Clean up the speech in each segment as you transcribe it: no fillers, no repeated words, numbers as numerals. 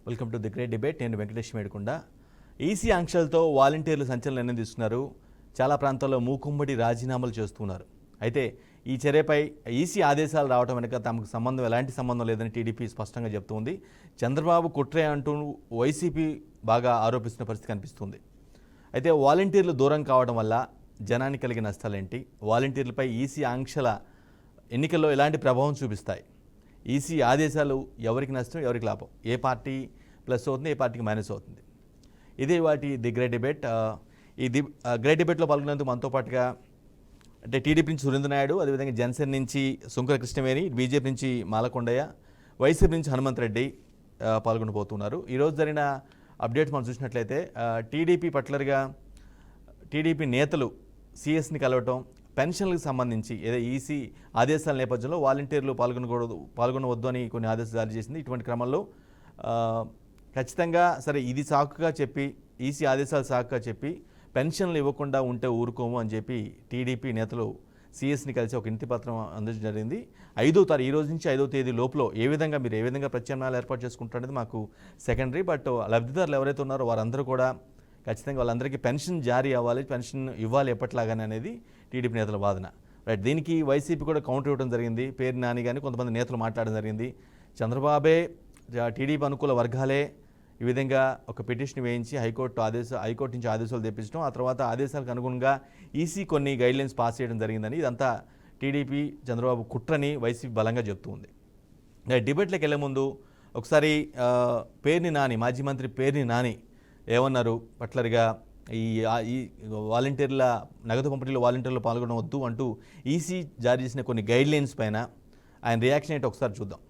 Welcome to the great debate. నేను Venkatesh మేడుకొండ. EC ఆంక్షలతో వాలంటీర్లు సంచలన నిర్ణయం తీసుకున్నారు. చాలా ప్రాంతాల్లో మూకుమ్మడి రాజీనామాలు చేస్తున్నారు. అయితే ఈ చర్యపై ఈసీ ఆదేశాలు రావడం వెనుక తమకు ఎలాంటి సంబంధం లేదని టీడీపీ స్పష్టంగా చెబుతోంది. చంద్రబాబు కుట్రే అంటూ వైసీపీ బాగా ఆరోపిస్తున్న పరిస్థితి కనిపిస్తుంది. అయితే వాలంటీర్లు దూరం కావడం వల్ల జనానికి కలిగిన నష్టాలేంటి, వాలంటీర్లపై ఈసీ ఆంక్షల ఎన్నికల్లో ఎలాంటి ప్రభావం చూపిస్తాయి, ఈసీ ఆదేశాలు ఎవరికి నష్టం ఎవరికి లాభం, ఏ పార్టీ ప్లస్ అవుతుంది ఏ పార్టీకి మైనస్ అవుతుంది, ఇదే వాటి ది గ్రేట్ డిబేట్. ఈ గ్రేట్ డిబేట్లో పాల్గొనేందుకు మనతో పాటుగా అంటే టీడీపీ నుంచి సురేంద్ర నాయుడు, అదేవిధంగా జనసేన నుంచి సుంకర కృష్ణవేణి, బీజేపీ నుంచి మాలకొండయ్య, వైసీపీ నుంచి హనుమంత్ రెడ్డి పాల్గొనబోతున్నారు. ఈరోజు జరిగిన అప్డేట్స్ మనం చూసినట్లయితే టీడీపీ పట్లర్గా టీడీపీ నేతలు సిఎస్ని కలవటం, పెన్షన్లకు సంబంధించి ఏదో ఈసీ ఆదేశాల నేపథ్యంలో వాలంటీర్లు పాల్గొనవద్దు అని కొన్ని ఆదేశాలు జారీ చేసింది. ఇటువంటి క్రమంలో ఖచ్చితంగా సరే ఇది సాకుగా చెప్పి ఈసీ ఆదేశాలు సాకుగా చెప్పి పెన్షన్లు ఇవ్వకుండా ఉంటే ఊరుకోము అని చెప్పి టీడీపీ నేతలు సిఎస్ని కలిసి ఒక ఇంటి పత్రం అందించడం జరిగింది. 5వ తారీఖు ఈ రోజు నుంచి 5వ తేదీ లోపల ఏ విధంగా ప్రత్యామ్నాయాలు ఏర్పాటు చేసుకుంటారనేది మాకు సెకండరీ. బట్ లబ్ధిదారులు ఎవరైతే ఉన్నారో వారందరూ కూడా ఖచ్చితంగా వాళ్ళందరికీ పెన్షన్ జారీ అవ్వాలి, పెన్షన్ ఇవ్వాలి ఎప్పట్లాగానే అనేది టీడీపీ నేతల వాదన. రైట్, దీనికి వైసీపీ కూడా కౌంటర్ ఇవ్వడం జరిగింది. పేరు నాని కానీ కొంతమంది నేతలు మాట్లాడడం జరిగింది. చంద్రబాబే టీడీపీ అనుకూల వర్గాలే ఈ విధంగా ఒక పిటిషన్ వేయించి హైకోర్టు నుంచి ఆదేశాలు తెప్పించడం, ఆ తర్వాత ఆదేశాలకు అనుగుణంగా ఈసీ కొన్ని గైడ్లైన్స్ పాస్ చేయడం జరిగిందని, ఇదంతా టీడీపీ చంద్రబాబు కుట్రని వైసీపీ బలంగా చెప్తుంది. డిబేట్లోకి వెళ్లే ముందు ఒకసారి పేర్ని నాని, మాజీ మంత్రి పేర్ని నాని ఏమన్నారు పట్లర్గా ఈ వాలంటీర్ల నగదు పంపిణీలో వాలంటీర్లు పాల్గొనవద్దు అంటూ ఈసీ జారీ చేసిన కొన్ని గైడ్లైన్స్ పైన ఆయన రియాక్షన్ ఏంటో ఒకసారి చూద్దాం.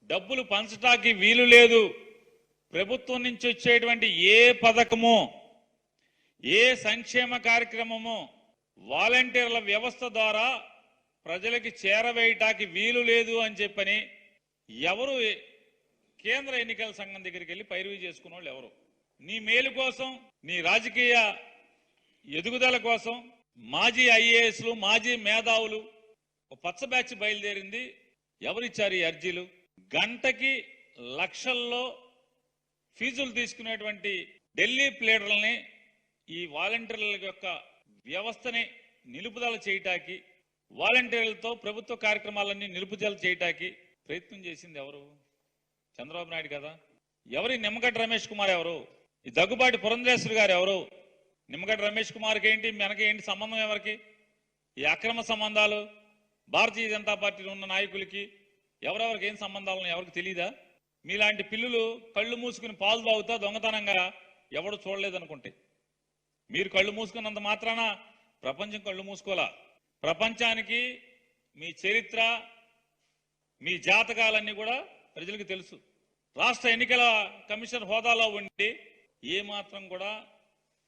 డబ్బులు పంచటానికి వీలు లేదు. ప్రభుత్వం నుంచి వచ్చేటువంటి ఏ పథకము, ఏ సంక్షేమ కార్యక్రమము వాలంటీర్ల వ్యవస్థ ద్వారా ప్రజలకి చేరవేయటానికి వీలు లేదు అని చెప్పని ఎవరు కేంద్ర ఎన్నికల సంఘం దగ్గరికి వెళ్ళి పైరువి చేసుకున్న వాళ్ళు ఎవరు? నీ మేలు కోసం, నీ రాజకీయ ఎదుగుదల కోసం మాజీ ఐఏఎస్లు, మాజీ మేధావులు పచ్చ బ్యాచ్ బయలుదేరింది. ఎవరిచ్చారు ఈ అర్జీలు? గంటకి లక్షల్లో ఫీజులు తీసుకునేటువంటి ఢిల్లీ ప్లేడర్లని ఈ వాలంటీర్ల యొక్క వ్యవస్థని నిలుపుదల చేయటానికి, వాలంటీర్లతో ప్రభుత్వ కార్యక్రమాలన్నీ నిలుపుదల చేయటానికి ప్రయత్నం చేసింది ఎవరు? చంద్రబాబు నాయుడు కదా. ఎవరి నిమ్మగడ్డ రమేష్ కుమార్ ఎవరు? ఈ దగ్గుబాటి పురంధరేశ్వరి గారు ఎవరు? నిమ్మగడ్డ రమేష్ కుమార్కి ఏంటి, మనకి సంబంధం ఎవరికి? ఈ అక్రమ సంబంధాలు భారతీయ జనతా పార్టీలో ఉన్న నాయకులకి ఎవరెవరికి ఏం సంబంధాలను ఎవరికి తెలీదా? మీలాంటి పిల్లులు కళ్ళు మూసుకుని పాలు తాగుతా దొంగతనంగా ఎవడు చూడలేదనుకుంటే, మీరు కళ్ళు మూసుకున్నంత మాత్రాన ప్రపంచం కళ్ళు మూసుకోలా. ప్రపంచానికి మీ చరిత్ర, మీ జాతకాలన్నీ కూడా ప్రజలకు తెలుసు. రాష్ట్ర ఎన్నికల కమిషనర్ హోదాలో ఉండి ఏమాత్రం కూడా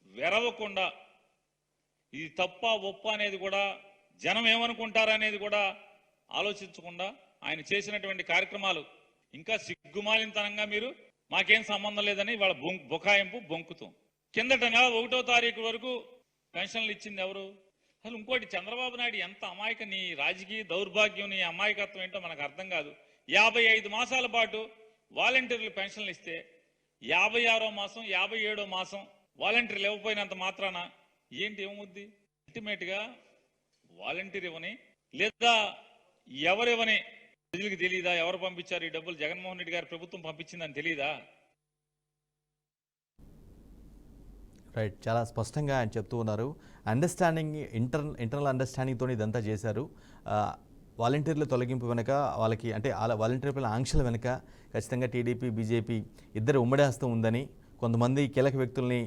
వెరవకుండా, ఇది తప్ప ఒప్ప అనేది కూడా జనం ఏమనుకుంటారనేది కూడా ఆలోచించకుండా ఆయన చేసినటువంటి కార్యక్రమాలు ఇంకా సిగ్గుమాలినతనంగా మీరు మాకేం సంబంధం లేదని వాళ్ళ బుకాయింపు బొంకుతాం. కిందట నెల 1వ తారీఖు వరకు పెన్షన్లు ఇచ్చింది ఎవరు? అసలు ఇంకోటి, చంద్రబాబు నాయుడు ఎంత అమాయక, నీ రాజకీయ దౌర్భాగ్యం, నీ అమాయకత్వం ఏంటో మనకు అర్థం కాదు. 55 మాసాల పాటు వాలంటీర్లు పెన్షన్లు ఇస్తే 56వ మాసం 57వ మాసం వాలంటీర్లు ఇవ్వకపోయినంత మాత్రాన ఏంటి ఏమవుద్ది? అల్టిమేట్గా వాలంటీర్ ఇవ్వని లేదా ఎవరివ్వని ప్రజలకు తెలియదా? ఎవరు పంపించారు ఈ డబ్బులు? జగన్మోహన్ రెడ్డి గారి ప్రభుత్వం పంపించిందని తెలియదా? రైట్, చాలా స్పష్టంగా ఆయన చెప్తూ ఉన్నారు. అండర్స్టాండింగ్, ఇంటర్నల్ అండర్స్టాండింగ్తో ఇదంతా చేశారు. వాలంటీర్ల తొలగింపు వెనుక వాళ్ళకి అంటే వాలంటీర్ల ఆంక్షల వెనుక ఖచ్చితంగా టీడీపీ బీజేపీ ఇద్దరు ఉమ్మడి హస్తం ఉందని, కొంతమంది కీలక వ్యక్తుల్ని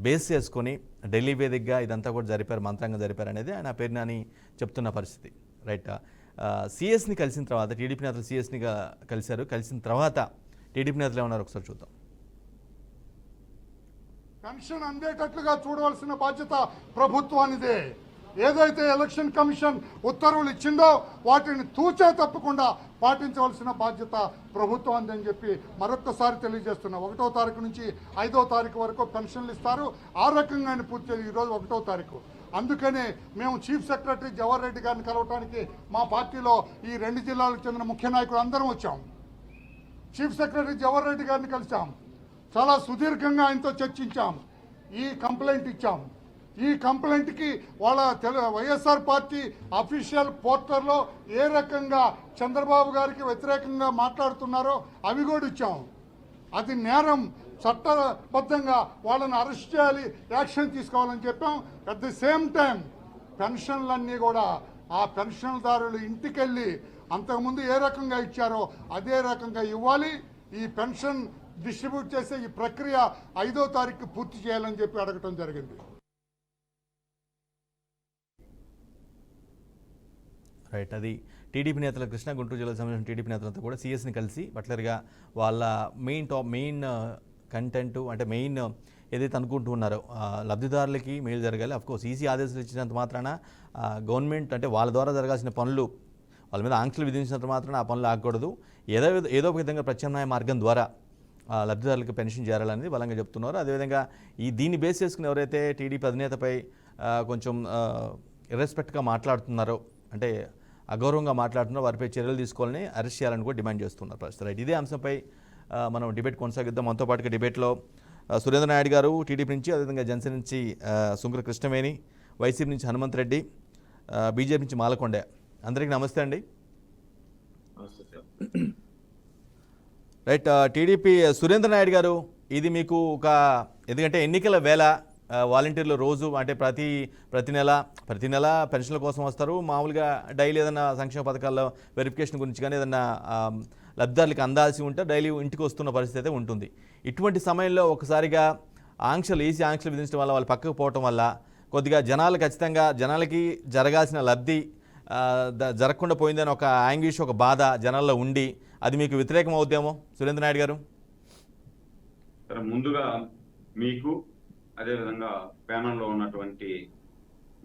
బేస్ చేసుకొని ఢిల్లీ వేదికగా ఇదంతా కూడా జరిపారు, మంత్రాంగం జరిపారు అనేది ఆయన పేరునని చెప్తున్న పరిస్థితి. రైట్, సిఎస్ని కలిసిన తర్వాత టీడీపీ నేతలు సిఎస్ని కలిశారు. కలిసిన తర్వాత టీడీపీ నేతలు ఏమన్నారు ఒకసారి చూద్దాం. పెన్షన్ అందేటట్లుగా చూడవలసిన బాధ్యత ప్రభుత్వానిదే. ఏదైతే ఎలక్షన్ కమిషన్ ఉత్తర్వులు ఇచ్చిందో వాటిని తూచే తప్పకుండా పాటించవలసిన బాధ్యత ప్రభుత్వానిది అని చెప్పి మరొక్కసారి తెలియజేస్తున్నా. 1వ తారీఖు నుంచి 5వ తారీఖు వరకు పెన్షన్లు ఇస్తారు. ఆ రకంగా పూర్తి ఈరోజు 1వ తారీఖు అందుకనే మేము చీఫ్ సెక్రటరీ జవహర్ రెడ్డి గారిని కలవటానికి మా పార్టీలో ఈ 2 జిల్లాలకు చెందిన ముఖ్య నాయకులు అందరం వచ్చాం. చీఫ్ సెక్రటరీ జవహర్ రెడ్డి గారిని కలిసాం, చాలా సుదీర్ఘంగా ఆయనతో చర్చించాం, ఈ కంప్లైంట్ ఇచ్చాం. ఈ కంప్లైంట్కి వాళ్ళ వైఎస్ఆర్ పార్టీ అఫీషియల్ పోర్టల్లో ఏ రకంగా చంద్రబాబు గారికి వ్యతిరేకంగా మాట్లాడుతున్నారో అవి కూడా ఇచ్చాం. అది నేరం, చట్టబద్ధంగా వాళ్ళని అరెస్ట్ చేయాలి, యాక్షన్ తీసుకోవాలని చెప్పాం. అట్ ది సేమ్ టైం పెన్షన్లన్నీ కూడా ఆ పెన్షన్దారులు ఇంటికెళ్ళి అంతకుముందు ఏ రకంగా ఇచ్చారో అదే రకంగా ఇవ్వాలి. ఈ పెన్షన్ డిస్ట్రిబ్యూట్ చేసే ఈ ప్రక్రియ 5వ తారీఖు పూర్తి చేయాలని చెప్పి అడగటం జరిగింది. రైట్, అది టీడీపీ నేతల కృష్ణ గుంటూరు జిల్లాకు సంబంధించిన టీడీపీ నేతలతో కూడా సీఎస్ని కలిసి పర్టికులర్గా వాళ్ళ మెయిన్ కంటెంట్ అంటే మెయిన్ ఏదైతే అనుకుంటూ ఉన్నారో లబ్ధిదారులకి మేలు జరగాలి. అఫ్కోర్స్ ఈసీ ఆదేశాలు ఇచ్చినంత మాత్రాన గవర్నమెంట్ అంటే వాళ్ళ ద్వారా జరగాల్సిన పనులు వాళ్ళ మీద ఆంక్షలు విధించినంత మాత్రాన ఆ పనులు ఆగకూడదు. ఏదో ఒక విధంగా ప్రత్యామ్నాయ మార్గం ద్వారా లబ్ధిదారులకు పెన్షన్ చేరాలనేది బలంగా చెప్తున్నారు. అదేవిధంగా దీన్ని బేస్ చేసుకుని ఎవరైతే టీడీపీ అధినేతపై కొంచెం ఇర్రెస్పెక్ట్గా మాట్లాడుతున్నారో, అంటే అగౌరవంగా మాట్లాడుతున్నారో వారిపై చర్యలు తీసుకోవాలని, అరెస్ట్ చేయాలని కూడా డిమాండ్ చేస్తున్నారు ప్రస్తుతం. రైట్, ఇదే అంశంపై మనం డిబేట్ కొనసాగిద్దాం. మనతో పాటుగా డిబేట్లో సురేంద్ర నాయుడు గారు టీడీపీ నుంచి, అదేవిధంగా జనసేన నుంచి సుంకర కృష్ణవేణి, వైసీపీ నుంచి హనుమంత్ రెడ్డి, బీజేపీ నుంచి మాలకొండ. అందరికీ నమస్తే అండి. రైట్, టీడీపీ సురేంద్ర నాయుడు గారు, ఇది మీకు ఎందుకంటే ఎన్నికల వేళ వాలంటీర్లు రోజు అంటే ప్రతి నెల పెన్షన్ల కోసం వస్తారు. మామూలుగా డైలీ ఏదైనా సంక్షేమ పథకాల్లో వెరిఫికేషన్ గురించి కానీ ఏదైనా లబ్ధిదారులకు అందాల్సి ఉంటే డైలీ ఇంటికి వస్తున్న పరిస్థితి అయితే ఉంటుంది. ఇటువంటి సమయంలో ఒకసారిగా ఈసీ ఆంక్షలు విధించడం వల్ల వాళ్ళు పక్కకు పోవటం వల్ల కొద్దిగా జనాలకి జరగాల్సిన లబ్ధి జరగకుండా పోయిందని ఒక యాంగ్విష్, ఒక బాధ జనాల్లో ఉండి అది మీకు వ్యతిరేకం అవుద్దేమో సురేంద్ర నాయుడు గారు? ముందుగా మీకు, అదేవిధంగా ప్యానల్లో ఉన్నటువంటి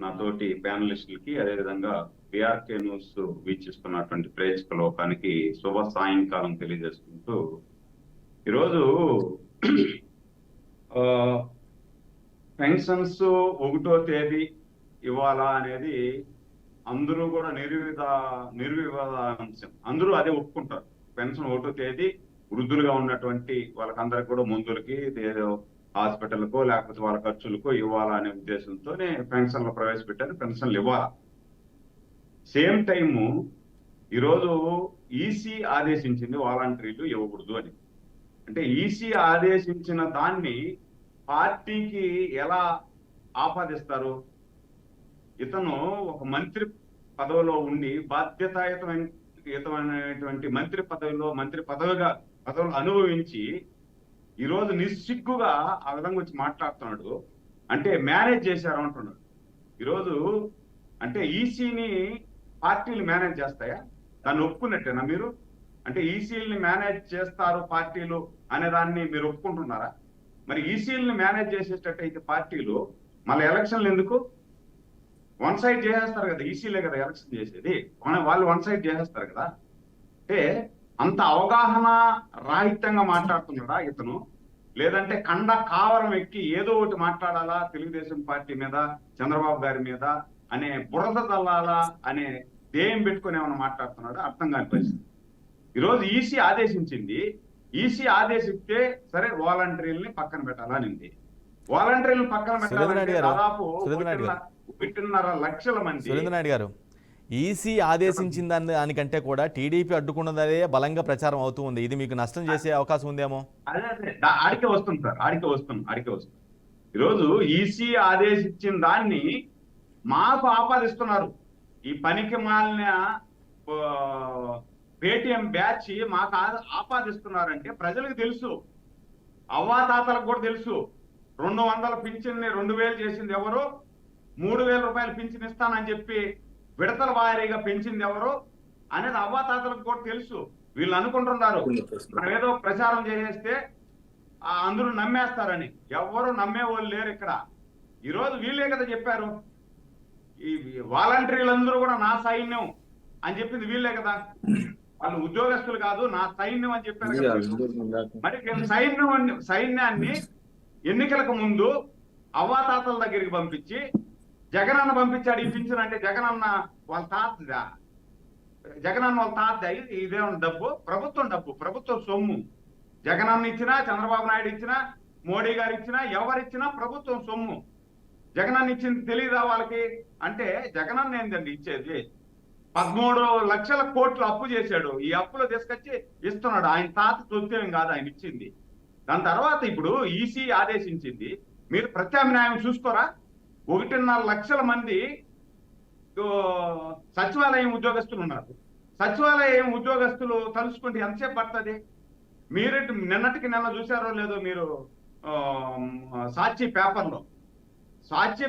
నాతోటి ప్యానలిస్టులకి, అదేవిధంగా బీఆర్కే న్యూస్ వీక్షిస్తున్నటువంటి ప్రేక్షక లోకానికి శుభ సాయంకాలం తెలియజేసుకుంటూ, ఈరోజు పెన్షన్స్ 1వ తేదీ ఇవ్వాలా అనేది అందరూ కూడా నిర్వివాద అంశం. అందరూ అదే ఒప్పుకుంటారు. పెన్షన్ 1వ తేదీ వృద్ధులుగా ఉన్నటువంటి వాళ్ళకందరికి కూడా మందులకి, హాస్పిటల్కో లేకపోతే వాళ్ళ ఖర్చులకో ఇవ్వాలా అనే ఉద్దేశంతోనే పెన్షన్లు ప్రవేశపెట్టారు. పెన్షన్లు ఇవ్వాలి. సేమ్ టైము ఈరోజు ఈసీ ఆదేశించింది వాలంటీర్లు ఇవ్వకూడదు అని. అంటే ఈసీ ఆదేశించిన దాన్ని పార్టీకి ఎలా ఆపాదిస్తారు? ఇతను ఒక మంత్రి పదవిలో ఉండి బాధ్యతాయుతమైనటువంటి మంత్రి పదవులు అనుభవించి ఈరోజు నిస్సిగ్గుగా ఆ విధంగా వచ్చి మాట్లాడుతున్నాడు. అంటే మేనేజ్ చేశారు అంటున్నాడు. ఈరోజు అంటే ఈసీని పార్టీలు మేనేజ్ చేస్తాయా? దాన్ని ఒప్పుకున్నట్టేనా మీరు? అంటే ఈసీలని మేనేజ్ చేస్తారు పార్టీలు అనే దాన్ని మీరు ఒప్పుకుంటున్నారా? మరి ఈసీలని మేనేజ్ చేసేటట్టయితే పార్టీలు మళ్ళీ ఎలక్షన్లు ఎందుకు? 1 సైడ్ చేసేస్తారు కదా, ఈసీలే కదా ఎలక్షన్ చేసేది, వాళ్ళు 1 సైడ్ చేసేస్తారు కదా. అంటే అంత అవగాహన రాహిత్యంగా మాట్లాడుతున్నాడా ఇతను? లేదంటే కావరం ఎక్కి ఏదో ఒకటి మాట్లాడాలా తెలుగుదేశం పార్టీ మీద, చంద్రబాబు గారి మీద అనే బురద తల్లాలా అనే ధ్యేయం పెట్టుకుని ఏమైనా మాట్లాడుతున్నాడా? అర్థం కాని పరిస్థితి. ఈరోజు ఈసీ ఆదేశించింది. ఈసీ ఆదేశిస్తే సరే వాలంటీర్లని పక్కన పెట్టాలనింది. వాలంటీర్లు పక్కన పెట్టాలంటే దాదాపు 1.5 లక్షల మంది. సురేంద్ర నాయుడు గారు, ఈసీ ఆదేశించిన దానికంటే కూడా టీడీపీ అడ్డుకున్నదే బలంగా ప్రచారం అవుతూ ఉంది. ఇది మీకు నష్టం చేసే అవకాశం ఉందేమో? అదే ఆడికే వస్తుంది సార్, ఆడికే వస్తుంది. ఈరోజు ఈసీ ఆదేశించిన దాన్ని మాకు ఆపాదిస్తున్నారు. ఈ పనికి మాలిన పేటిఎం బ్యాచ్ మాకు ఆపాదిస్తున్నారంటే ప్రజలకు తెలుసు, అవ్వాతాతలకు కూడా తెలుసు. 200 పింఛన్ని 2000 చేసింది ఎవరు? 3000 రూపాయలు పింఛన్ ఇస్తానని చెప్పి విడతల వారీగా పెంచింది ఎవరు అనేది అవ్వాతాతలకు కూడా తెలుసు. వీళ్ళు అనుకుంటున్నారు మనం ఏదో ప్రచారం చేసేస్తే అందరూ నమ్మేస్తారని. ఎవరు నమ్మేవాళ్ళు లేరు ఇక్కడ. ఈరోజు వీళ్ళే కదా చెప్పారు, ఈ వాలంటీర్లందరూ కూడా నా సైన్యం అని చెప్పింది వీళ్ళే కదా. వాళ్ళు ఉద్యోగస్తులు కాదు, నా సైన్యం అని చెప్పారు కదా. మరి సైన్యాన్ని ఎన్నికలకు ముందు అవ్వాతాతల దగ్గరికి పంపించి జగనన్న పంపించాడు ఈ పింఛన్ అంటే జగనన్న వాళ్ళ తాతదా? జగనన్న వాళ్ళ తాత ఇదేమన్నా డబ్బు? ప్రభుత్వం డబ్బు, ప్రభుత్వం సొమ్ము. జగనన్న ఇచ్చినా, చంద్రబాబు నాయుడు ఇచ్చినా, మోడీ గారు ఇచ్చినా, ఎవరిచ్చినా ప్రభుత్వం సొమ్ము. జగనన్న ఇచ్చింది తెలియదా వాళ్ళకి? అంటే జగనన్న ఏందండి ఇచ్చేది? 13 లక్షల కోట్లు అప్పు చేశాడు. ఈ అప్పులో తీసుకొచ్చి ఇస్తున్నాడు. ఆయన తాత సొత్తేం కాదు ఆయన ఇచ్చింది. దాని తర్వాత ఇప్పుడు ఈసీ ఆదేశించింది, మీరు ప్రత్యామ్నాయం చూసుకోరా? 1.5 లక్షల మంది సచివాలయం ఉద్యోగస్తులు ఉన్నారు. సచివాలయం ఉద్యోగస్తులు తలుచుకుంటే ఎంతసేపు పడుతుంది? మీరు నిన్నటికి నిన్న చూసారో లేదో మీరు సాక్షి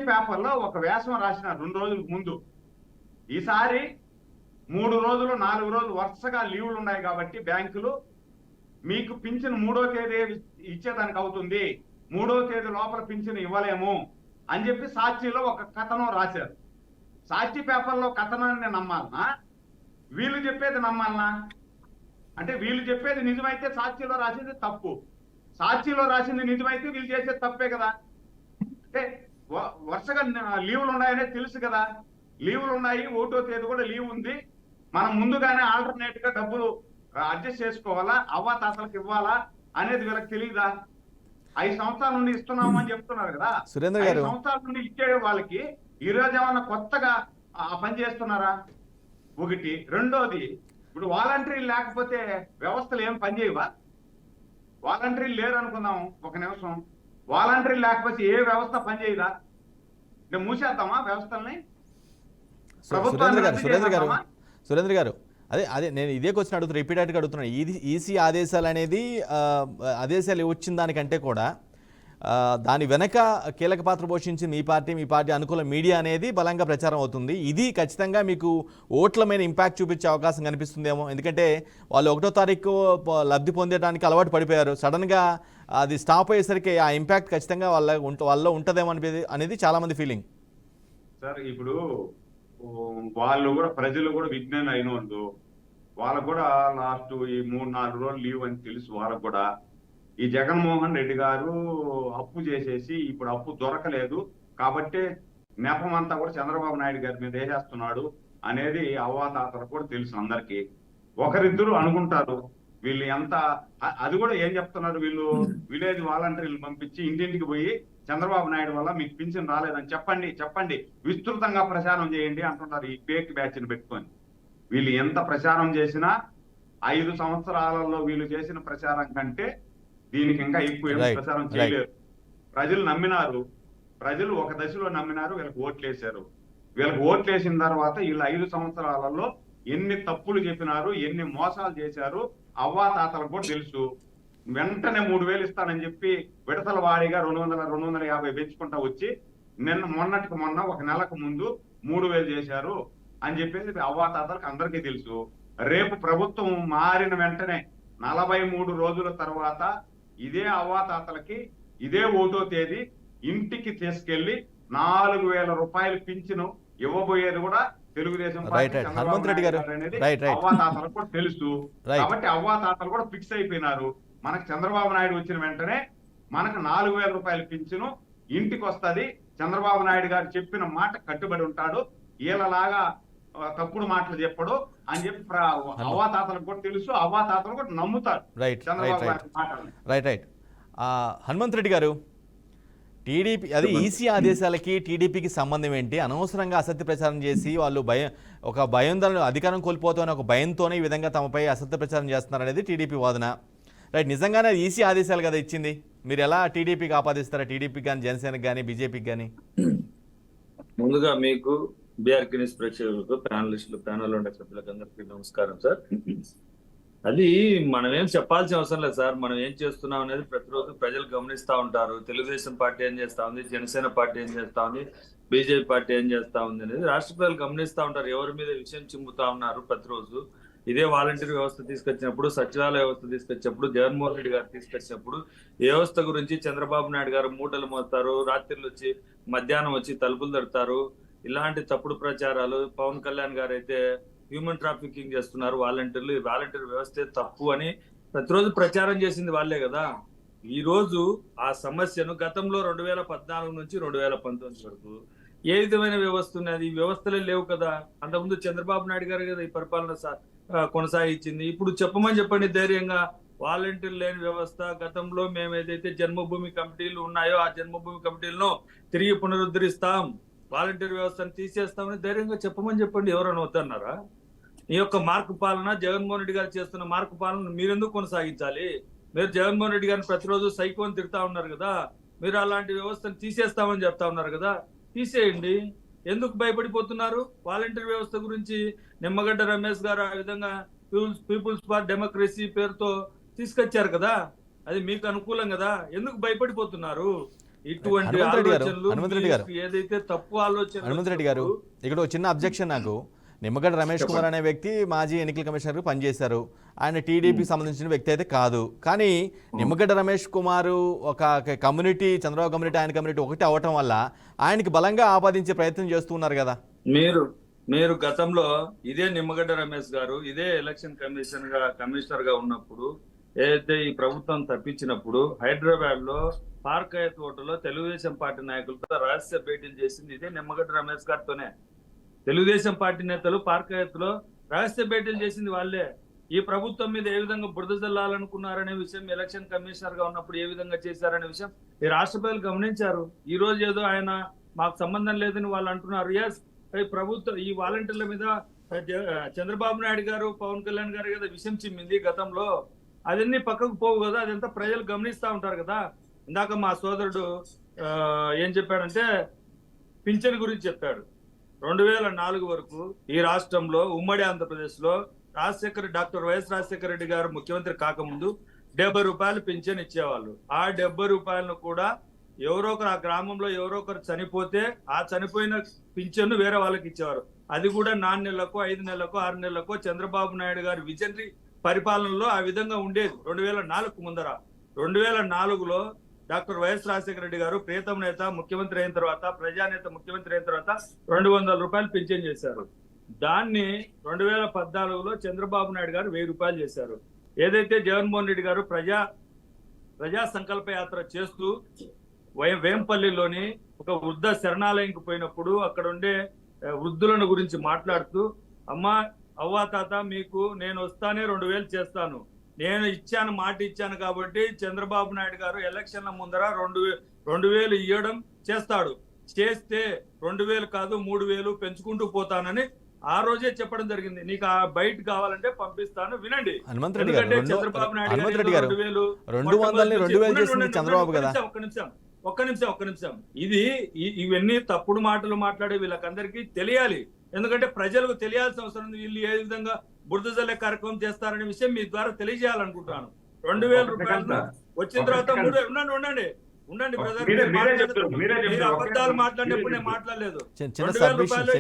పేపర్లో ఒక వ్యాసం రాసిన 2 రోజుల ముందు. ఈసారి 3 రోజులు 4 రోజులు వరుసగా లీవులు ఉన్నాయి కాబట్టి బ్యాంకులు మీకు పింఛన్ 3వ తేదీ ఇచ్చేదానికి అవుతుంది, 3వ తేదీ లోపల పింఛన్ ఇవ్వలేము అని చెప్పి సాక్షిలో ఒక కథనం రాశారు. సాక్షి పేపర్లో కథనాన్ని నమ్మాలనా, వీళ్ళు చెప్పేది నమ్మాలనా? అంటే వీళ్ళు చెప్పేది నిజమైతే సాక్షిలో రాసింది తప్పు, సాక్షిలో రాసింది నిజమైతే వీళ్ళు చేసేది తప్పే కదా. అంటే వరుసగా లీవులు ఉన్నాయనే తెలుసు కదా, లీవులు ఉన్నాయి, 1వ తేదీ కూడా లీవ్ ఉంది, మనం ముందుగానే ఆల్టర్నేట్ గా డబ్బులు అడ్జస్ట్ చేసుకోవాలా, అవ్వాతాతలకు ఇవ్వాలా అనేది వీళ్ళకి తెలియదా? 5 సంవత్సరాల నుండి ఇస్తున్నాము అని చెప్తున్నారు కదా. సురేంద్ర గారు, 5 సంవత్సరాల నుండి ఇచ్చే వాళ్ళకి ఈ రోజు ఏమన్నా కొత్తగా పని చేస్తున్నారా? ఒకటి. రెండోది, ఇప్పుడు వాలంటీర్లు లేకపోతే వ్యవస్థలు ఏం పని చేయవా? వాలంటీర్లు లేరు అనుకుందాం ఒక నిమిషం, వాలంటీర్లు లేకపోతే ఏ వ్యవస్థ పని చేయదా? మేము మూసేద్దామా వ్యవస్థల్ని? సురేంద్ర గారు అదే నేను ఇదే క్వశ్చన్ అడుగుతున్నా, రిపీటెడ్గా అడుగుతున్నాను. ఈసీ ఆదేశాలు అనేది ఆదేశాలు వచ్చిన దానికంటే కూడా దాని వెనక కీలక పాత్ర పోషించింది మీ పార్టీ అనుకూల మీడియా అనేది బలంగా ప్రచారం అవుతుంది. ఇది ఖచ్చితంగా మీకు ఓట్ల మీద ఇంపాక్ట్ చూపించే అవకాశం కనిపిస్తుందేమో. ఎందుకంటే వాళ్ళు 1వ తారీఖు లబ్ధి పొందడానికి అలవాటు పడిపోయారు. సడన్గా అది స్టాప్ అయ్యేసరికి ఆ ఇంపాక్ట్ ఖచ్చితంగా వాళ్ళలో ఉంటుందేమో అనేది చాలామంది ఫీలింగ్. సార్ ఇప్పుడు వాళ్ళు కూడా ప్రజలు కూడా విజ్ఞానం అయిన వాళ్ళు, వాళ్ళకు కూడా లాస్ట్ ఈ 3-4 రోజులు లీవ్ అని తెలుసు. వాళ్ళకు కూడా ఈ జగన్మోహన్ రెడ్డి గారు అప్పు చేసేసి ఇప్పుడు అప్పు దొరకలేదు కాబట్టి నెపం అంతా కూడా చంద్రబాబు నాయుడు గారి మీద వేసేస్తున్నాడు అనేది అవ్వాతాతలకు కూడా తెలుసు అందరికి. ఒకరిద్దరు అనుకుంటారు వీళ్ళు ఎంత, అది కూడా ఏం చెప్తున్నారు, వీళ్ళు విలేజ్ వాలంటీర్లు పంపించి ఇంటింటికి పోయి చంద్రబాబు నాయుడు వల్ల మీకు పింఛన్ రాలేదని చెప్పండి విస్తృతంగా ప్రచారం చేయండి అంటున్నారు ఈ ఫేక్ బ్యాచ్ ని పెట్టుకొని. వీళ్ళు ఎంత ప్రచారం చేసినా 5 సంవత్సరాలలో వీళ్ళు చేసిన ప్రచారం కంటే దీనికి ఇంకా ఎక్కువ ఏం ప్రచారం చేయలేరు. ప్రజలు నమ్మినారు, ప్రజలు ఒక దశలో నమ్మినారు, వీళ్ళకి ఓట్లేశారు. వీళ్ళకి ఓట్లేసిన తర్వాత వీళ్ళు 5 సంవత్సరాలలో ఎన్ని తప్పులు చెప్పినారు, ఎన్ని మోసాలు చేశారు అవ్వాతాతలకు కూడా తెలుసు. వెంటనే 3000 ఇస్తానని చెప్పి విడతల వారీగా 200-250 పెంచుకుంటా వచ్చి మొన్నటికి మొన్న ఒక నెలకు ముందు 3000 చేశారు అని చెప్పేసి అవ్వాతాతలకు అందరికీ తెలుసు. రేపు ప్రభుత్వం మారిన వెంటనే 43 రోజుల తర్వాత ఇదే అవ్వాతాతలకి ఇదే 1వ తేదీ ఇంటికి తీసుకెళ్లి 4000 రూపాయలు పింఛను ఇవ్వబోయేది కూడా తెలుగుదేశం పార్టీ అవ్వాతాతలకు కూడా తెలుసు. కాబట్టి అవ్వాతాతలు కూడా ఫిక్స్ అయిపోయినారు, మనకు చంద్రబాబు నాయుడు వచ్చిన వెంటనే మనకు 4000 రూపాయలు పింఛను ఇంటికి వస్తుంది, చంద్రబాబు నాయుడు గారు చెప్పిన మాట కట్టుబడి ఉంటాడు, వీళ్ళలాగా తప్పుడు మాటలు చెప్పడు అని చెప్పి అవ్వాతాతలకు కూడా తెలుసు, అవ్వాతాతలు కూడా నమ్ముతారు చంద్రబాబు గారి మాటలు. రైట్. హనుమంత్ రెడ్డి గారు, టీడీపీ అది ఈసీ ఆదేశాలకి టీడీపీకి సంబంధం ఏంటి? అనవసరంగా అసత్య ప్రచారం చేసి వాళ్ళు ఒక భయంతో అధికారం కోల్పోతామని ఒక భయంతోనే ఈ విధంగా తమపై అసత్య ప్రచారం చేస్తున్నారు అనేది టీడీపీ వాదన. రైట్, నిజంగానే ఈసీ ఆదేశాలు కదా ఇచ్చింది, మీరు ఎలా టీడీపీకి ఆపాదిస్తారా? టీడీపీకి కానీ, జనసేనకి కానీ, బీజేపీకి కానీ? ముందుగా మీకు బీఆర్కే న్యూస్ ప్రేక్షకులకు, ప్యానలిస్టులు, ప్యానల్ ఉండే సభ్యులకు అందరికీ నమస్కారం సార్. అది మనం ఏం చెప్పాల్సిన అవసరం లేదు సార్. మనం ఏం చేస్తున్నాం అనేది ప్రతిరోజు ప్రజలు గమనిస్తూ ఉంటారు. తెలుగుదేశం పార్టీ ఏం చేస్తా ఉంది, జనసేన పార్టీ ఏం చేస్తా ఉంది, బీజేపీ పార్టీ ఏం చేస్తా ఉంది అనేది రాష్ట్ర ప్రజలు గమనిస్తూ ఉంటారు. ఎవరి మీద విషయం చిమ్ముతా ఉన్నారు ప్రతిరోజు. ఇదే వాలంటీర్ వ్యవస్థ తీసుకొచ్చినప్పుడు, సచివాలయ వ్యవస్థ తీసుకొచ్చినప్పుడు, జగన్మోహన్ రెడ్డి గారు తీసుకొచ్చినప్పుడు వ్యవస్థ గురించి చంద్రబాబు నాయుడు గారు మూటలు మోస్తారు, రాత్రిళ్ళు వచ్చి మధ్యాహ్నం వచ్చి తలుపులు తడతారు, ఇలాంటి తప్పుడు ప్రచారాలు. పవన్ కళ్యాణ్ గారు అయితే హ్యూమన్ ట్రాఫికింగ్ చేస్తున్నారు వాలంటీర్లు, వాలంటీర్ వ్యవస్థే తప్పు అని ప్రతిరోజు ప్రచారం చేసింది వాళ్ళే కదా. ఈ రోజు ఆ సమస్యను గతంలో 2014 నుంచి 2019 వరకు ఏ విధమైన వ్యవస్థ ఉన్నది? ఈ వ్యవస్థలే లేవు కదా. అంతకుముందు చంద్రబాబు నాయుడు గారు కదా ఈ పరిపాలన కొనసాగించింది. ఇప్పుడు చెప్పండి ధైర్యంగా. వాలంటీర్ లేని వ్యవస్థ, గతంలో మేము ఏదైతే జన్మభూమి కమిటీలు ఉన్నాయో ఆ జన్మభూమి కమిటీలను తిరిగి పునరుద్ధరిస్తాం, వాలంటీర్ వ్యవస్థను తీసేస్తామని ధైర్యంగా చెప్పండి. ఎవరైనా వద్దన్నారా? ఈ యొక్క మార్కు పాలన, జగన్మోహన్ రెడ్డి గారు చేస్తున్న మార్కు పాలన మీరెందుకు కొనసాగించాలి? మీరు జగన్మోహన్ రెడ్డి గారిని ప్రతిరోజు సైకోని తిడతా ఉన్నారు కదా, మీరు అలాంటి వ్యవస్థను తీసేస్తామని చెప్తా ఉన్నారు కదా, తీసేయండి. ఎందుకు భయపడిపోతున్నారు? వాలంటీర్ వ్యవస్థ గురించి నిమ్మగడ్డ రమేష్ గారు ఆ విధంగా పీపుల్స్ ఫర్ డెమోక్రసీ పేరుతో తీసుకొచ్చారు కదా, అది మీకు అనుకూలం కదా, ఎందుకు భయపడిపోతున్నారు? ఇటువంటి ఆలోచనలు ఏదైతే తప్పు ఆలోచన. హనుమంత్ రెడ్డి గారు, ఇక్కడ ఒక చిన్న అబ్జెక్షన్ నాకు. నిమ్మగడ్డ రమేష్ కుమార్ అనే వ్యక్తి మాజీ ఎన్నికల కమిషనర్ పనిచేశారు. ఆయన టీడీపీ సంబంధించిన వ్యక్తి అయితే కాదు. కానీ నిమ్మగడ్డ రమేష్ కుమార్ ఒక కమ్యూనిటీ, చంద్రబాబు కమ్యూనిటీ, ఆయన కమ్యూనిటీ ఒకటి అవటం వల్ల ఆయనకి బలంగా ఆపాదించే ప్రయత్నం చేస్తున్నారు కదా. మీరు గతంలో ఇదే నిమ్మగడ్డ రమేష్ గారు ఇదే ఎలక్షన్ కమిషనర్ గా ఉన్నప్పుడు, ఏదైతే ఈ ప్రభుత్వం తప్పించినప్పుడు హైదరాబాద్ లో పార్క్ హయత్ హోటల్లో తెలుగుదేశం పార్టీ నాయకులతో రహస్య భేటీలు చేసింది ఇదే నిమ్మగడ్డ రమేష్ గారితోనే. తెలుగుదేశం పార్టీ నేతలు పార్క్ హయత్ లో రహస్య భేటీలు చేసింది వాళ్ళే. ఈ ప్రభుత్వం మీద ఏ విధంగా బురద జల్లాలనుకున్నారనే విషయం, ఎలక్షన్ కమిషనర్ గా ఉన్నప్పుడు ఏ విధంగా చేశారనే విషయం ఈ రాష్ట్ర ప్రజలు గమనించారు. ఈ రోజు ఏదో ఆయన మాకు సంబంధం లేదని వాళ్ళు అంటున్నారు. ఎస్, ప్రభుత్వం ఈ వాలంటీర్ల మీద చంద్రబాబు నాయుడు గారు, పవన్ కళ్యాణ్ గారు కదా విషయం చిమ్మింది గతంలో. అదన్నీ పక్కకు పోవు కదా, అదంతా ప్రజలు గమనిస్తూ ఉంటారు కదా. ఇందాక మా సోదరుడు ఏం చెప్పాడంటే పింఛన్ గురించి చెప్పాడు. 2004 వరకు ఈ రాష్ట్రంలో ఉమ్మడి ఆంధ్రప్రదేశ్ లో డాక్టర్ వైఎస్ రాజశేఖర రెడ్డి గారు ముఖ్యమంత్రి కాకముందు 70 రూపాయలు పింఛన్ ఇచ్చేవాళ్ళు. ఆ 70 రూపాయలను కూడా ఎవరో ఒకరు ఆ గ్రామంలో ఎవరో ఒకరు చనిపోతే ఆ చనిపోయిన పింఛన్ను వేరే వాళ్ళకి ఇచ్చేవారు. అది కూడా 4 నెలలకు 5 నెలలకు 6 నెలలకు చంద్రబాబు నాయుడు గారి విజనరీ పరిపాలనలో ఆ విధంగా ఉండేది. 2004 ముందర. 2004లో డాక్టర్ వైఎస్ రాజశేఖర రెడ్డి గారు ప్రియతమ నేత ముఖ్యమంత్రి అయిన తర్వాత, ప్రజానేత ముఖ్యమంత్రి అయిన తర్వాత 200 రూపాయలు పింఛన్ చేశారు. దాన్ని 2014లో చంద్రబాబు నాయుడు గారు 1000 రూపాయలు చేశారు. ఏదైతే జగన్మోహన్ రెడ్డి గారు ప్రజా సంకల్ప యాత్ర చేస్తూ వేంపల్లిలోని ఒక వృద్ధ శరణాలయంకి పోయినప్పుడు అక్కడ ఉండే వృద్ధులను గురించి మాట్లాడుతూ, అవ్వా తాత మీకు నేను వస్తానే 2000 చేస్తాను, నేను మాట ఇచ్చాను కాబట్టి చంద్రబాబు నాయుడు గారు ఎలక్షన్ల ముందర 2000 ఇవ్వడం చేస్తాడు, చేస్తే 2000 కాదు 3000 పెంచుకుంటూ పోతానని ఆ రోజే చెప్పడం జరిగింది. నీకు ఆ బయట కావాలంటే పంపిస్తాను, వినండి. ఎందుకంటే చంద్రబాబు నాయుడు గారు 2000 ఒక్క నిమిషం ఇవన్నీ తప్పుడు మాటలు మాట్లాడే వీళ్ళకందరికీ తెలియాలి. ఎందుకంటే ప్రజలకు తెలియాల్సిన అవసరం ఉంది. వీళ్ళు ఏ విధంగా బురద జల్లే కార్యక్రమం చేస్తారనే విషయం మీ ద్వారా తెలియజేయాలనుకుంటున్నాను. 2000 రూపాయలు వచ్చిన తర్వాత ఉండండి బ్రదర్, మీరు అబద్ధాలు మాట్లాడినప్పుడు నేను మాట్లాడలేదు. 2000 రూపాయలు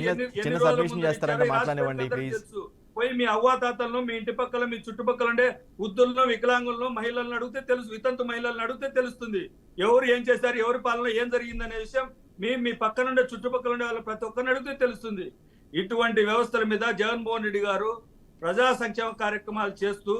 ఎన్ని రోజులు పోయి మీ అవ్వాతాతలను, మీ ఇంటి పక్కల, మీ చుట్టుపక్కల ఉండే వృద్ధులను, వికలాంగులను, మహిళలను అడిగితే తెలుసు, వితంతు మహిళలను అడిగితే తెలుస్తుంది ఎవరు ఏం చేశారు, ఎవరి పాలన ఏం జరిగింది అనే విషయం. మీ పక్కన ఉండే చుట్టుపక్కల ఉండే వాళ్ళు ప్రతి ఒక్కరిని అడిగితే తెలుస్తుంది. ఇటువంటి వ్యవస్థల మీద జగన్మోహన్ రెడ్డి గారు ప్రజా సంక్షేమ కార్యక్రమాలు చేస్తూ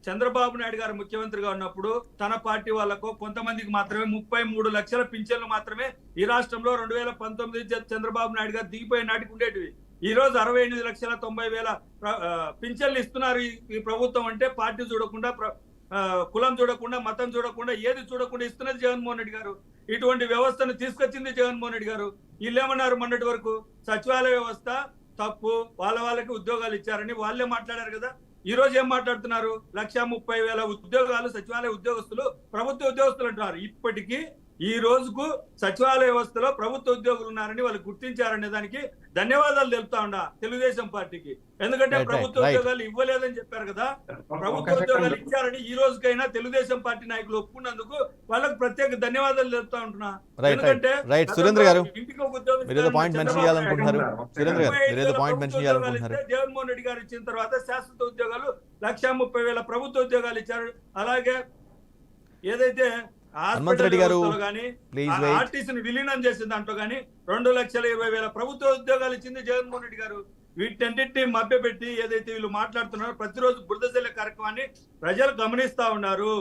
చంద్రబాబు నాయుడు గారు ముఖ్యమంత్రిగా ఉన్నప్పుడు తన పార్టీ వాళ్లకు కొంతమందికి మాత్రమే 33 లక్షల పింఛన్లు మాత్రమే ఈ రాష్ట్రంలో 2019 చంద్రబాబు నాయుడు గారు దిగిపోయిన నాటికి ఉండేటివి. ఈ రోజు 68,90,000 పింఛన్లు ఇస్తున్నారు ఈ ప్రభుత్వం. అంటే పార్టీ చూడకుండా, కులం చూడకుండా, మతం చూడకుండా, ఏది చూడకుండా ఇస్తున్నది జగన్మోహన్ రెడ్డి గారు. ఇటువంటి వ్యవస్థను తీసుకొచ్చింది జగన్మోహన్ రెడ్డి గారు. వీళ్ళేమన్నారు మొన్నటి వరకు? సచివాలయ వ్యవస్థ తప్పు, వాళ్ళకి ఉద్యోగాలు ఇచ్చారని వాళ్ళే మాట్లాడారు కదా. ఈ రోజు ఏం మాట్లాడుతున్నారు? 130,000 ఉద్యోగాలు సచివాలయ ఉద్యోగస్తులు, ప్రభుత్వ ఉద్యోగస్తులు అంటున్నారు. ఇప్పటికీ ఈ రోజుకు సచివాలయ వ్యవస్థలో ప్రభుత్వ ఉద్యోగులు ఉన్నారని వాళ్ళు గుర్తించారనే దానికి ధన్యవాదాలు తెలుపుతా ఉండా తెలుగుదేశం పార్టీకి. ఎందుకంటే ప్రభుత్వ ఉద్యోగాలు ఇవ్వలేదని చెప్పారు కదా, ప్రభుత్వ ఉద్యోగాలు ఇచ్చారని ఈ రోజుకైనా తెలుగుదేశం పార్టీ నాయకులు ఒప్పుకున్నందుకు వాళ్ళకు ప్రత్యేక ధన్యవాదాలు తెలుపుతా ఉంటున్నా. ఎందుకంటే ఇంటికి ఒక ఉద్యోగం జగన్మోహన్ రెడ్డి గారు ఇచ్చిన తర్వాత శాశ్వత ఉద్యోగాలు 130,000 ప్రభుత్వ ఉద్యోగాలు ఇచ్చారు. అలాగే ఏదైతే ఆర్టీసీని విలీనం చేసిన దాంట్లో గానీ 2,20,000 ప్రభుత్వ ఉద్యోగాలు ఇచ్చింది జగన్మోహన్ రెడ్డి గారు. వీటన్నిటిని మభ్యపెట్టి ఏదైతే వీళ్ళు మాట్లాడుతున్నారో ప్రతిరోజు బురద జల్లే కార్యక్రమాన్ని ప్రజలు గమనిస్తా ఉన్నారు.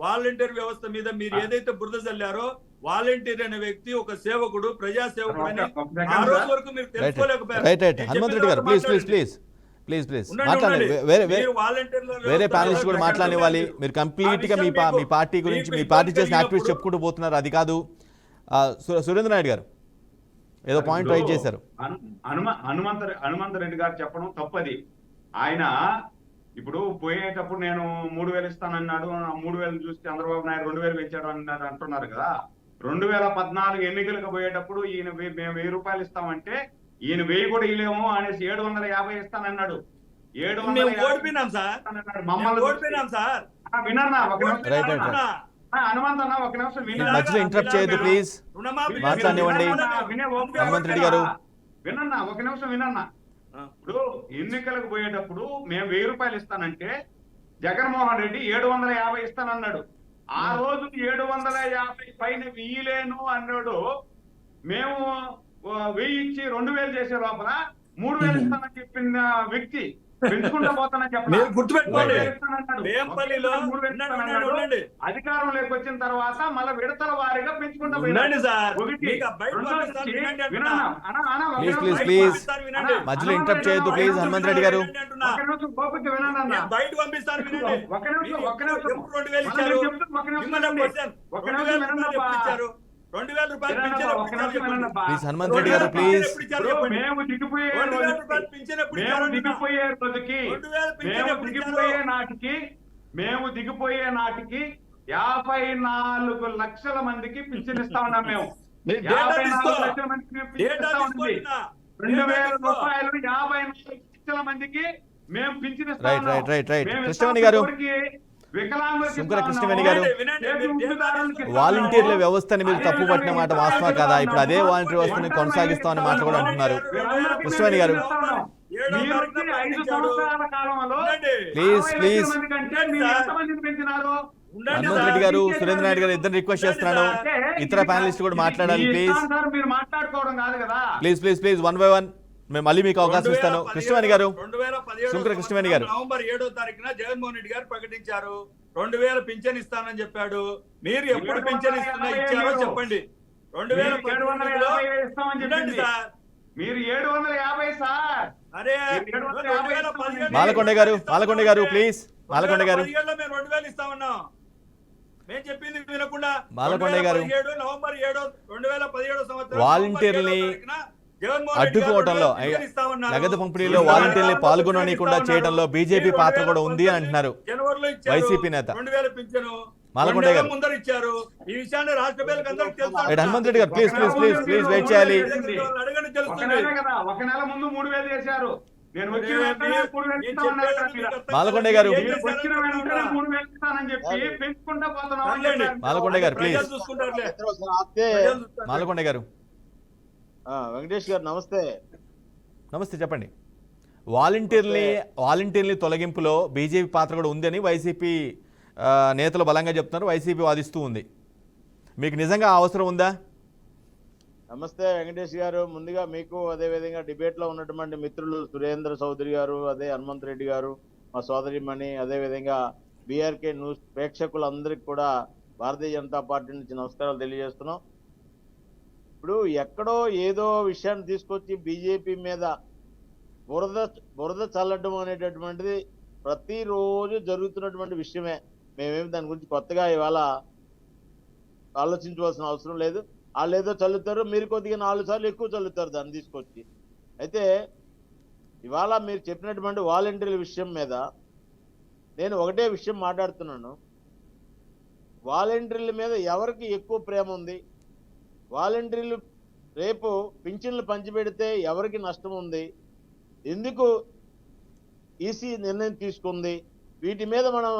వాలంటీర్ వ్యవస్థ మీద మీరు ఏదైతే బురద జల్లారో వాలంటీర్ అనే వ్యక్తి ఒక సేవకుడు, ప్రజా సేవకుడు అని ఒక second, ఆ రోజు sir. వరకు మీరు రైట్ తెలుసుకోలేకపోయారు. రైట్ రైట్ నేను హనుమంత్ చెప్పిన రెడ్డి గారు తర్వాత ప్లీజ్ ప్లీజ్ మాట్లాడండి. ప్లీజ్ ప్లీజ్ ఉండండి, మాట్లాడండి. ఉండండి. వేరే మీరు వాలంటీర్ల వేరే వ్యవస్థ ప్యానలిస్ట్ కూడా ఎలా మాట్లాడనివ్వాలి. జరుగుతుందో మీరు కంప్లీట్ గా ఆ మీ విషయం మీకు- మీ పార్టీ గురించి మీకు మీ పార్టీ ఇబ్బంది చేసిన యాక్టివిటీస్ కలిగినప్పుడు- చెప్పుకుంటూ పోతున్నారు. అది కాదు. సురేంద్ర నాయుడు గారు ఏదో పాయింట్ రైట్ చేశారు. హనుమంత రెడ్డి గారు చెప్పడం తప్పది. ఆయన ఇప్పుడు పోయేటప్పుడు నేను 3,000 ఇస్తానన్నాడు, 3,000 చూసి చంద్రబాబు నాయుడు 2,000 పెంచాడు అన్నారు అంటున్నారు కదా. 2014 ఎన్నికలకు పోయేటప్పుడు ఈయన మేము 1,000 రూపాయలు ఇస్తామంటే ఈయన 1000 కూడా ఇవ్వలేము అనేసి 750 ఇస్తానన్నాడు. మేము ఓడిపోయినాం సార్, మమ్మల్ని ఓడిపోయినాం సార్. వినన్నా ఒక నిమిషం. Right right right. హనుమంత్ అన్న ఒక నిమిషం వినా. మధ్యలో ఇంటరప్ట్ చేయొద్దు ప్లీజ్. రుణమాఫీ మాట్లాడనివ్వండి. హనుమంత్ రెడ్డి గారు. వినన్నా ఒక నిమిషం వినన్నా. ఇప్పుడు ఎన్నికలకు పోయేటప్పుడు మేము 1000 రూపాయలు ఇస్తానంటే జగన్మోహన్ రెడ్డి 750 ఇస్తానన్నాడు. ఆ రోజు 750 పైన ఇయ్యలేను అన్నాడు. మేము 1000 ఇచ్చి 2000 చేసే లోపల 3000 ఇస్తానని చెప్పిన వ్యక్తి పెంచుకుంటా పోతానని మీరు గుర్తుపెట్టుకోండి. చెప్పాడు. వేంపల్లిలో ఉండండి. అధికారంలోకి వచ్చిన తర్వాత మళ్ళీ విడతల వారీగా పెంచుకుంటా ఉండండి సార్. ఒకటి. మీకు ఆ బయట రెండోది పంపిస్తాను, వినండి అంటున్నా. వినన్నా. అన్న, అన్న, ఒక ప్లీజ్ నిమిషం. ప్లీజ్ బయట ప్లీజ్ పంపిస్తాను, వినండి. మధ్యలో ఇంటరప్ట్ చేయొద్దు ప్లీజ్. హనుమంత్ రెడ్డి గారు అంటున్నా. ఒక నిమిషం గోపిక వినండి అన్న. నేను బయట పంపిస్తాను, వినండి. ఒక నిమిషం, ఒక మీరు నిమిషం. ఎప్పుడు 2,000 మళ్ళీ ఇచ్చారు? నేను చెప్తున్నా, ఒక నిమిషం మిమ్మల్ని వినండి. క్వశ్చన్. ఒక 2,000 నిమిషం రూపాయలు ఎప్పుడు వినండి ఇచ్చారు? 2,000 రూపాయలు వినండి పింఛన్ అబ్బా, ఎప్పుడు ఒక ఇచ్చారు నిమిషం చెప్పండి. వినండి అబ్బా. ప్లీజ్ హనుమంత్ రెడ్డి గారు 2,000 ప్లీజ్. ఎప్పుడు ఇచ్చారు ఇప్పుడు చెప్పండి. మేము దిగిపోయే 2,000 రోజుకి, రూపాయలు పింఛన్ ఎప్పుడు మేము ఇచ్చారు? దిగిపోయే రోజుకి, 2,000 పింఛన్ మేము ఎప్పుడు దిగిపోయే ఇచ్చారు? నాటికి, మేము దిగిపోయే నాటికి 54 లక్షల మందికి పింఛన్ ఇస్తా ఉన్నాం మేము. మీరు డేటా 54 తీసుకో. లక్షల మందికి మేము పింఛన్ డేటా ఇస్తా తీసుకో ఉంది. నిన్న. 2,000 తీసుకో. రూపాయలు 54 లక్షల మందికి మేము పింఛన్ ఇస్తా రైట్, ఉన్నాం. Right, right, right. మేము కృష్ణవేణి ఇస్తా గారు. ఉన్నప్పటికీ వికలాంగులకు శంకర ఇస్తా కృష్ణవేణి ఉన్నాము. గారు. వినండి, చేతి వినండి. ఉంచుదారులకు ఇస్తా వాలంటీర్ల ఉన్నాము. వ్యవస్థని మీరు తప్పు పట్టిన మాట వాస్తవం కదా. ఇప్పుడు అదే వాలంటీర్ వ్యవస్థని కొనసాగిస్తామని మాట కూడా అంటున్నారు. కృష్ణవేణి గారు. మీరు వచ్చి 5 సంవత్సరాల కాలంలో ప్లీజ్, 60 ప్లీజ్. లక్షల మంది కంటే మీరు ఎంతమందిని పెంచినారు? హనుమంత్ రెడ్డి గారు, సురేంద్ర నాయుడు గారు ఇద్దరు రిక్వెస్ట్ చేస్తున్నాను. ఇతర ప్యానలిస్ట్ కూడా మాట్లాడాలి మీ ప్లీజ్. ఇష్టానుసారం మీరు మాట్లాడుకోవడం కాదు కదా. ప్లీజ్ ప్లీజ్ ప్లీజ్ 1 by 1 మేము మళ్ళీ మీకు అవకాశం ఇస్తాను. కృష్ణవేణి గారు. 2017 శంకర కృష్ణవేణి గారు. నవంబర్ 7వ తారీఖున జగన్మోహన్ రెడ్డి గారు ప్రకటించారు. 2,000 పింఛన్ ఇస్తానని చెప్పాడు. మీరు ఎప్పుడు పింఛన్ ఇచ్చారో చెప్పండి. 2018లో 750 ఇస్తామని ఉండండి చెప్పింది. సార్. మీరు 750 సార్. అరే మీరు 750 మాలకొండ గారు, మాలకొండ గారు ప్లీజ్. మాలకొండ గారు. 2017లో మేము 2,000 ఇస్తామన్నాం. మేము చెప్పింది వినకుండా మాలకొండ గారు. 2017 నవంబర్ 7 2017 సంవత్సరం వాలంటీర్లని నవంబర్ 7వ తారీఖున జగన్మోహన్ రెడ్డి గారు అడ్డుకోవటంలో 2,000 ఇస్తామన్నారు. నగదు పంపిణీలో వాలంటీర్లు పాల్గొననీయకుండా చేయడంలో బీజేపీ పాత్ర కూడా ఉంది అంటున్నారు జనవరిలో ఇచ్చారు. వైసీపీ నేత. 2,000 పింఛను మాలకొండ 2,000 గారు. ముందర ఇచ్చారు. ఈ విషయాన్ని రాష్ట్ర ప్రజలకు అందరికీ తెలుసు. Right, Hanumanth Reddy garu please please please please wait చేయాలి. అడగండి, ఒక తెలుస్తుంది. నెల కదా, ఒక నెల ముందు 3,000 చేశారు. నేను వచ్చిన వెంటనే 3,000 ఇస్తామన్నారు కదా మీరు. మాలకొండ గారు. మీరు వచ్చిన వెంటనే 3,000 ఇస్తానని చెప్పి పెంచుకుంటా పోతున్నాం అని రండి. చెప్పారు. మాలకొండ గారు ప్లీజ్. ప్రజలు చూసుకుంటారులే. ఆప్తే ప్రజలు చూస్తారు. మాలకొండ గారు వెంకటేష్ గారు నమస్తే. నమస్తే, చెప్పండి. వాలంటీర్ల తొలగింపులో బీజేపీ పాత్ర కూడా ఉందని వైసీపీ నేతలు బలంగా చెప్తున్నారు. వైసీపీ వాదిస్తూ ఉంది. మీకు నిజంగా ఆ అవసరం ఉందా? నమస్తే వెంకటేష్ గారు. ముందుగా మీకు అదే విధంగా డిబేట్ లో ఉన్నటువంటి మిత్రులు సురేంద్ర చౌదరి గారు, అదే హనుమంత్ రెడ్డి గారు, మా సోదరిమణి, అదే విధంగా బీఆర్కే న్యూస్ ప్రేక్షకులందరికీ కూడా భారతీయ జనతా పార్టీ నుంచి నమస్కారాలు తెలియజేస్తున్నాం. ఇప్పుడు ఎక్కడో ఏదో విషయాన్ని తీసుకొచ్చి బీజేపీ మీద బురద చల్లడం అనేటటువంటిది ప్రతిరోజు జరుగుతున్నటువంటి విషయమే. మేమేమి దాని గురించి కొత్తగా ఇవాళ ఆలోచించవలసిన అవసరం లేదు. వాళ్ళు ఏదో చల్లుతారు, మీరు కొద్దిగా 4 సార్లు ఎక్కువ చల్లుతారు దాన్ని తీసుకొచ్చి. అయితే ఇవాళ మీరు చెప్పినటువంటి వాలంటీర్ల విషయం మీద నేను ఒకటే విషయం మాట్లాడుతున్నాను. వాలంటీర్ల మీద ఎవరికి ఎక్కువ ప్రేమ ఉంది? వాలంటీర్లు రేపు పింఛన్లు పంచిపెడితే ఎవరికి నష్టం ఉంది? ఎందుకు ఈసీ నిర్ణయం తీసుకుంది? వీటి మీద మనం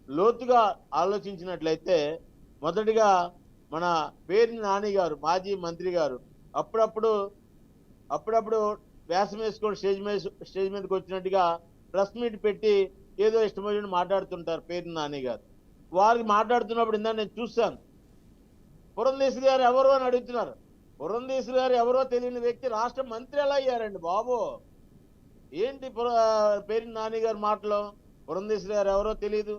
లోతుగా ఆలోచించినట్లయితే మొదటిగా మన పేర్ని నాని గారు, మాజీ మంత్రి గారు అప్పుడప్పుడు వ్యాసం వేసుకొని స్టేజ్ మీదకి వచ్చినట్టుగా ప్రెస్ మీట్ పెట్టి ఏదో ఇష్టమైన మాట్లాడుతుంటారు పేర్ని నాని గారు. వారికి మాట్లాడుతున్నప్పుడు ఇందా నేను చూశాను. పురంధేశ్వరి గారు ఎవరు అని అడుగుతున్నారు. పురంధేశ్వరి గారు ఎవరో తెలియని వ్యక్తి రాష్ట్ర మంత్రి ఎలా అయ్యారండి బాబు? ఏంటి పేర్ని నాని గారు మాటలు? పురంధేశ్వరి గారు ఎవరో తెలియదు,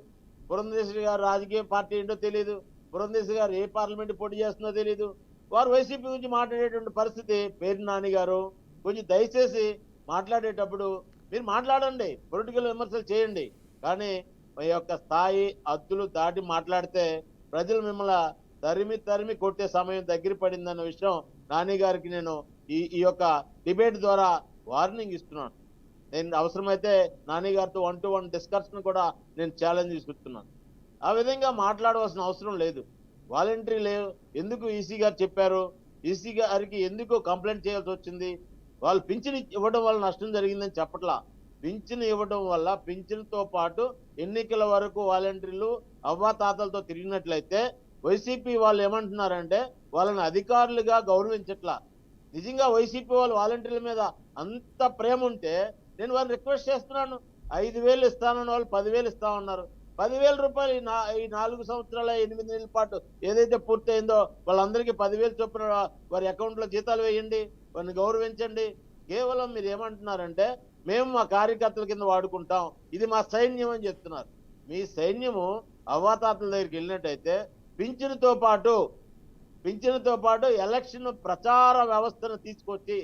పురంధేశ్వరి గారు రాజకీయ పార్టీ ఏంటో తెలియదు, పురంధేశ్వరి గారు ఏ పార్లమెంట్ పోటీ చేస్తుందో తెలియదు. వారు వైసీపీ గురించి మాట్లాడేటువంటి పరిస్థితి. పేరు నాని గారు కొంచెం దయచేసి మాట్లాడేటప్పుడు మీరు మాట్లాడండి, పొలిటికల్ విమర్శలు చేయండి, కానీ మీ యొక్క స్థాయి హద్దులు దాటి మాట్లాడితే ప్రజలు మిమ్మల్ని తరిమి కొట్టే సమయం దగ్గర పడిందన్న విషయం నాని గారికి నేను ఈ యొక్క డిబేట్ ద్వారా వార్నింగ్ ఇస్తున్నాను. నేను అవసరమైతే నాని గారితో 1-to-1 డిస్కషన్ కూడా నేను ఛాలెంజ్ ఇస్తున్నాను. ఆ విధంగా మాట్లాడవలసిన అవసరం లేదు. వాలంటరీ లేవు ఎందుకు ఈసీ గారు చెప్పారు, ఈసీ గారికి ఎందుకు కంప్లైంట్ చేయాల్సి వచ్చింది? వాళ్ళు పింఛన్ ఇవ్వడం వల్ల నష్టం జరిగిందని చెప్పట్లా. పింఛన్ ఇవ్వడం వల్ల పింఛన్తో పాటు ఎన్నికల వరకు వాలంటీర్లు అవ్వాతాతలతో తిరిగినట్లయితే వైసీపీ వాళ్ళు ఏమంటున్నారంటే వాళ్ళని అధికారులుగా గౌరవించట్లా. నిజంగా వైసీపీ వాళ్ళు వాలంటీర్ల మీద అంత ప్రేమ ఉంటే నేను వారిని రిక్వెస్ట్ చేస్తున్నాను. 5,000 ఇస్తానన్న వాళ్ళు 10,000 ఇస్తామన్నారు. 10,000 రూపాయలు ఈ 4 సంవత్సరాల 8 నెలల పాటు ఏదైతే పూర్తయిందో వాళ్ళందరికీ 10,000 చొప్పున వారి అకౌంట్లో జీతాలు వేయండి, వారిని గౌరవించండి. కేవలం మీరు ఏమంటున్నారంటే మేము మా కార్యకర్తల కింద వాడుకుంటాం, ఇది మా సైన్యం అని చెప్తున్నారు. మీ సైన్యము అవ్వాతాతల దగ్గరికి వెళ్ళినట్టయితే పింఛనుతో పాటు ఎలక్షన్ ప్రచార వ్యవస్థను తీసుకొచ్చి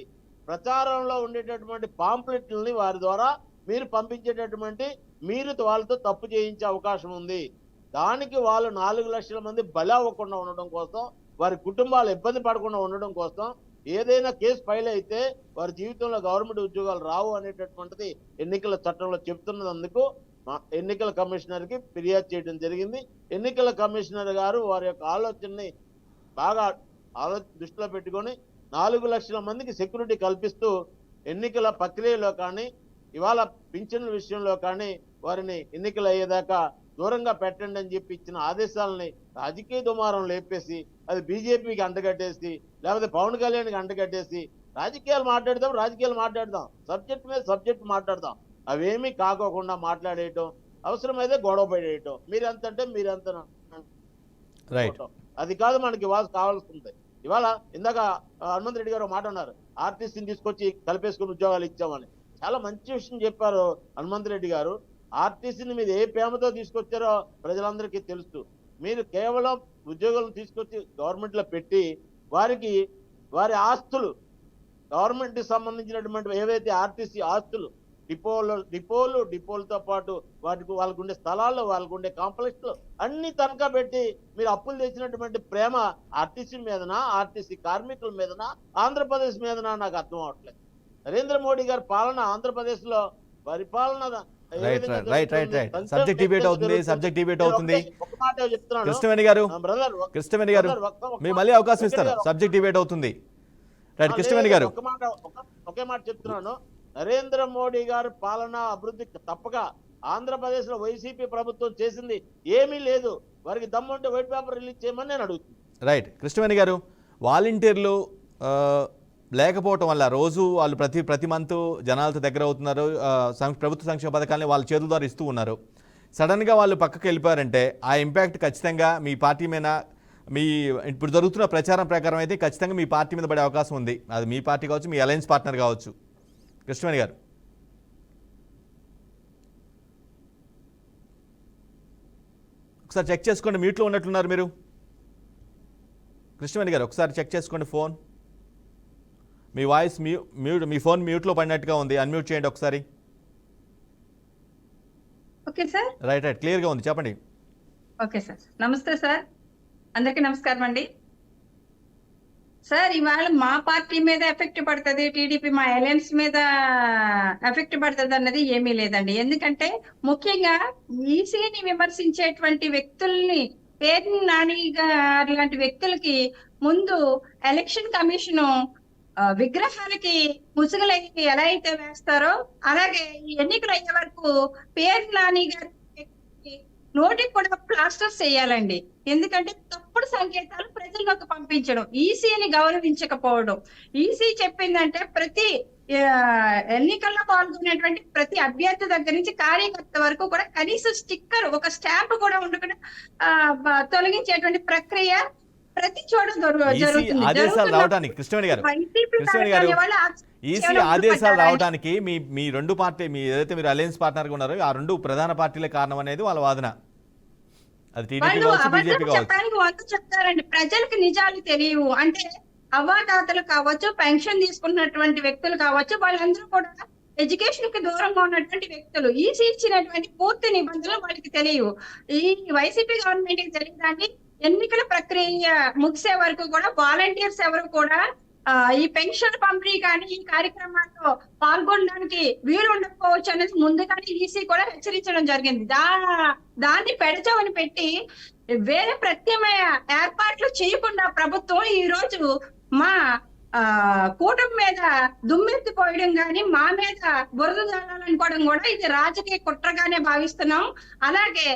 ప్రచారంలో ఉండేటటువంటి పాంప్లెట్లని వారి ద్వారా మీరు పంపించేటటువంటి మీరు వాళ్ళతో తప్పు చేయించే అవకాశం ఉంది. దానికి వాళ్ళు 4 లక్షల మంది బలి అవ్వకుండా ఉండడం కోసం, వారి కుటుంబాలు ఇబ్బంది పడకుండా ఉండడం కోసం ఏదైనా కేసు ఫైల్ అయితే వారి జీవితంలో గవర్నమెంట్ ఉద్యోగాలు రావు అనేటటువంటిది ఎన్నికల చట్టంలో చెప్తున్నందుకు ఎన్నికల కమిషనర్కి ఫిర్యాదు చేయడం జరిగింది. ఎన్నికల కమిషనర్ గారు వారి యొక్క ఆలోచనని బాగా దృష్టిలో పెట్టుకొని 4 లక్షల మందికి సెక్యూరిటీ కల్పిస్తూ ఎన్నికల ప్రక్రియలో కానీ ఇవాళ పింఛన్ల విషయంలో కానీ వారిని ఎన్నికలు అయ్యేదాకా దూరంగా పెట్టండి అని చెప్పి ఇచ్చిన ఆదేశాలని రాజకీయ దుమారం లేపేసి అది బీజేపీకి అంటగట్టేసి లేకపోతే పవన్ కళ్యాణ్కి అంటగట్టేసి రాజకీయాలు మాట్లాడదాం, సబ్జెక్ట్ మీద సబ్జెక్ట్ మాట్లాడదాం, అవేమీ కాకోకుండా మాట్లాడేయటం, అవసరమైతే గొడవ పడేయటం, మీరెంత రైట్. అది కాదు మనకి ఇవాళ కావాల్సింది. ఇవాళ ఇందాక హనుమంత్ రెడ్డి గారు మాట అన్నారు, ఆర్టీసీని తీసుకొచ్చి కలిపేసుకుని ఉద్యోగాలు ఇచ్చామని. చాలా మంచి విషయం చెప్పారు హనుమంత్ రెడ్డి గారు. ఆర్టీసీని మీరు ఏ ప్రేమతో తీసుకొచ్చారో ప్రజలందరికీ తెలుసు. మీరు కేవలం ఉద్యోగులను తీసుకొచ్చి గవర్నమెంట్ లో పెట్టి వారి ఆస్తులు గవర్నమెంట్ కి సంబంధించినటువంటి ఏవైతే ఆర్టీసీ ఆస్తులు డిపోలతో పాటు వాళ్ళకు ఉండే స్థలాల్లో, వాళ్ళకు ఉండే కాంప్లెక్స్ లో అన్ని తనఖా పెట్టి మీరు అప్పులు తెచ్చినటువంటి ప్రేమ ఆర్టీసీ మీదనా, ఆర్టీసీ కార్మికుల మీదనా, ఆంధ్రప్రదేశ్ మీదనా నాకు అర్థం అవట్లేదు. నరేంద్ర మోడీ గారి పాలన ఆంధ్రప్రదేశ్ లో పరిపాలన సబ్జెక్ట్ డిబేట్ అవుతుంది. కృష్ణవేణి గారు మీరు మళ్ళీ అవకాశం ఇస్తారు. సబ్జెక్ట్ డిబేట్ అవుతుంది. రైట్ కృష్ణవేణి గారు ఒకే మాట చెప్తున్నాను. నరేంద్ర మోడీ గారి పాలన అభివృద్ధి తప్పక ఆంధ్రప్రదేశ్ లో వైసీపీ ప్రభుత్వం చేసింది ఏమీ లేదు. వారికి దమ్ముంటే వైట్ పేపర్ రిలీజ్ చేయమని నేను అడుగుతున్నాను. రైట్ కృష్ణవేణి గారు, వాలంటీర్లు లేకపోవటం వల్ల రోజు వాళ్ళు ప్రతి మంత్ జనాలతో దగ్గర అవుతున్నారు, ప్రభుత్వ సంక్షేమ పథకాలని వాళ్ళ చేతుల ద్వారా ఇస్తూ ఉన్నారు. సడన్గా వాళ్ళు పక్కకి వెళ్ళిపోయారంటే ఆ ఇంపాక్ట్ ఖచ్చితంగా మీ పార్టీ మీద, ఇప్పుడు జరుగుతున్న ప్రచారం ప్రకారం అయితే ఖచ్చితంగా మీ పార్టీ మీద పడే అవకాశం ఉంది. అది మీ పార్టీ కావచ్చు, మీ అలయన్స్ పార్ట్నర్ కావచ్చు. కృష్ణవేణి గారు ఒకసారి చెక్ చేసుకోండి, మ్యూట్లో ఉన్నట్లున్నారు మీరు. కృష్ణవేణి గారు ఒకసారి చెక్ చేసుకోండి ఫోన్. మీ వాయిస్ మీ ఫోన్ మ్యూట్లో పడినట్టుగా ఉంది, అన్మ్యూట్ చేయండి ఒకసారి. Okay sir. రైట్ క్లియర్గా ఉంది, చెప్పండి. ఓకే సార్, నమస్తే సార్, అందరికీ నమస్కారం అండి. సార్ ఇవాళ మా పార్టీ మీద ఎఫెక్ట్ పడుతుంది, టీడీపీ మా అలయన్స్ మీద ఎఫెక్ట్ పడుతుంది అన్నది ఏమీ లేదండి. ఎందుకంటే ముఖ్యంగా ఈసీని విమర్శించేటువంటి వ్యక్తుల్ని, పేర్ని నాని గారు లాంటి వ్యక్తులకి ముందు ఎలక్షన్ కమిషన్ విగ్రహాలకి ముసుగులకి ఎలా అయితే వేస్తారో అలాగే ఈ ఎన్నికలు అయ్యే వరకు పేరు నాని గారి నోటికి కూడా ప్లాస్టర్స్ చేయాలండి. ఎందుకంటే తప్పుడు సంకేతాలు ప్రజల్లోకి పంపించడం, ఈసీని గౌరవించకపోవడం. ఈసీ చెప్పిందంటే ప్రతి ఎన్నికల్లో పాల్గొనేటువంటి ప్రతి అభ్యర్థి దగ్గర నుంచి కార్యకర్త వరకు కూడా కనీసం స్టిక్కర్, ఒక స్టాంప్ కూడా ఉండకుండా తొలగించేటువంటి ప్రక్రియ ప్రతి చోట జరుగుతుంది. ఆదేశాలు రావడానికి కృష్ణవేణి గారు ఈసీ ఆదేశాలు రావడానికి మీ రెండు పార్టీ, మీ ఏదైతే మీరు అలయన్స్ పార్ట్నర్గా ఉన్నారో ఆ రెండు ప్రధాన పార్టీలే కారణం అనేది వాళ్ళ వాదన. అది టీడీపీ వాళ్ళు కావచ్చు, అబద్ధాలు బీజేపీ కావచ్చు. చెప్పడానికి వంతు చెప్తారండి. ప్రజలకు నిజాలు తెలియవు. అంటే అవ్వాతాతలు కావచ్చు, పెన్షన్ తీసుకున్నటువంటి వ్యక్తులు కావచ్చు, వాళ్ళందరూ కూడా ఎడ్యుకేషన్ కి దూరంగా ఉన్నటువంటి వ్యక్తులు. ఈసీ ఇచ్చినటువంటి పూర్తి నిబంధనలు వాళ్ళకి తెలియవు. ఈ వైసీపీ గవర్నమెంట్ కి తెలియదాన్ని ఎన్నికల ప్రక్రియ ముగిసే వరకు కూడా వాలంటీర్స్ ఎవరు కూడా ఈ పెన్షన్ పంపిణీ కానీ ఈ కార్యక్రమాల్లో పాల్గొనడానికి వీలు ఉండకపోవచ్చు అనేది ముందుగానే ఈసీ కూడా హెచ్చరించడం జరిగింది. దాన్ని పెడచవని పెట్టి వేరే ప్రత్యామ్నాయ ఏర్పాట్లు చేయకుండా ప్రభుత్వం ఈ రోజు మా కూటమి మీద దుమ్మెత్తిపోయడం గాని మా మీద బురద జల్లాలనుకోవడం కూడా ఇది రాజకీయ కుట్రగానే భావిస్తున్నాం. అలాగే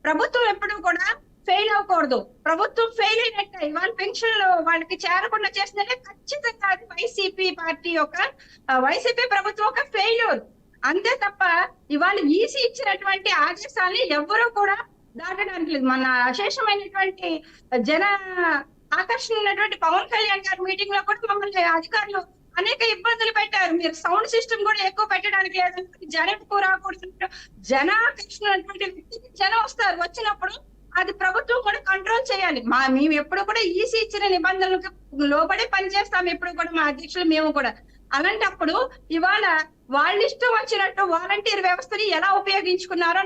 ప్రభుత్వం ఎప్పుడూ కూడా ఫెయిల్ అవ్వకూడదు. ప్రభుత్వం ఫెయిల్ అయినట్టే ఇవాళ పెన్షన్లు వాళ్ళకి చేరకుండా చేసినట్టే ఖచ్చితంగా అది వైసీపీ పార్టీ వైసీపీ ప్రభుత్వం ఒక ఫెయిల్యూర్ అంతే తప్ప ఇవాళ ఈసీ ఇచ్చినటువంటి ఆదేశాన్ని ఎవ్వరూ కూడా దాటడానికి లేదు. మన అశేషమైనటువంటి జన ఆకర్షణ ఉన్నటువంటి పవన్ కళ్యాణ్ గారి మీటింగ్ లో కూడా మమ్మల్ని అధికారులు అనేక ఇబ్బందులు పెట్టారు. మీరు సౌండ్ సిస్టమ్ కూడా ఎక్కువ పెట్టడానికి లేదు, జనం ఎక్కువ రాకూడదు. జనాకర్షణ వ్యక్తికి జనం వస్తారు, వచ్చినప్పుడు అది ప్రభుత్వం కూడా కంట్రోల్ చేయాలి. మేము ఎప్పుడు కూడా ఈసీ ఇచ్చిన నిబంధనలకు లోబడే పనిచేస్తాం. ఎప్పుడు కూడా మా అధ్యక్షులు మేము కూడా. అలాంటప్పుడు ఇవాళ వాళ్ళ ఇష్టం వచ్చినట్టు వాలంటీర్ వ్యవస్థని ఎలా ఉపయోగించుకున్నారో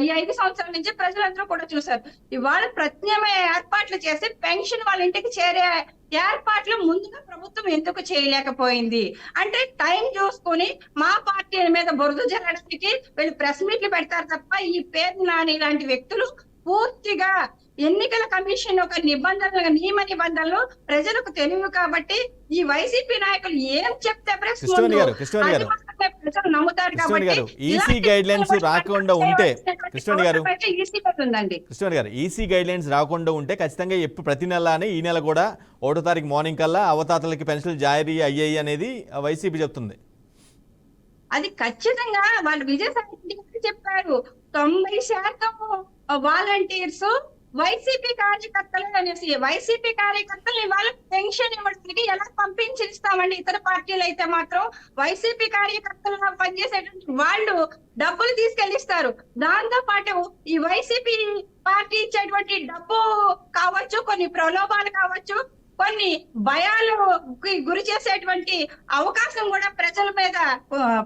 ఈ 5 సంవత్సరాల నుంచి ప్రజలందరూ కూడా చూశారు. ఇవాళ ప్రత్యామ్నాయ ఏర్పాట్లు చేసి పెన్షన్ వాళ్ళ ఇంటికి చేరే ఏర్పాట్లు ముందుగా ప్రభుత్వం ఎందుకు చేయలేకపోయింది అంటే టైం చూసుకుని మా పార్టీ మీద బురద జల్లడానికి వీళ్ళు ప్రెస్ మీట్లు పెడతారు తప్ప ఈ పేరు నాని లాంటి వ్యక్తులు పూర్తిగా ఎన్నికల కమిషన్ ఒక నియమ నిబంధనలు ప్రజలకు తెలియవు. కాబట్టి ఈ వైసీపీ నాయకులు ఏం చెప్తే ప్రజలు నమ్ముతారు. కాబట్టి ఈసీ గైడ్ లైన్స్ రాకుండా ఉంటే కృష్ణవేణి గారు ఈసీ గైడ్ లైన్స్ రాకుండా ఉంటే ఖచ్చితంగా ఎప్పుడు ప్రతి నెలనే ఈ నెల కూడా 1వ తారీఖు మార్నింగ్ కల్లా అవతాతలకి పెన్షన్లు జారీ అయ్యాయి అనేది వైసీపీ చెప్తుంది. అది ఖచ్చితంగా వాళ్ళు విజయసాయి చెప్పారు. 90% వాలంటీర్స్ వైసీపీ కార్యకర్తలు అనేసి. వైసీపీ కార్యకర్తలు ఇవాళ పెన్షన్ ఇవ్వడానికి ఎలా పంపించిస్తామండి? ఇతర పార్టీలు అయితే మాత్రం వైసీపీ కార్యకర్తలు పనిచేసేటువంటి వాళ్ళు డబ్బులు తీసుకెళ్లిస్తారు. దాంతో పాటు ఈ వైసీపీ పార్టీ ఇచ్చేటువంటి డబ్బు కావచ్చు, కొన్ని ప్రలోభాలు కావచ్చు, కొన్ని భయాలకు గురి చేసేటువంటి అవకాశం కూడా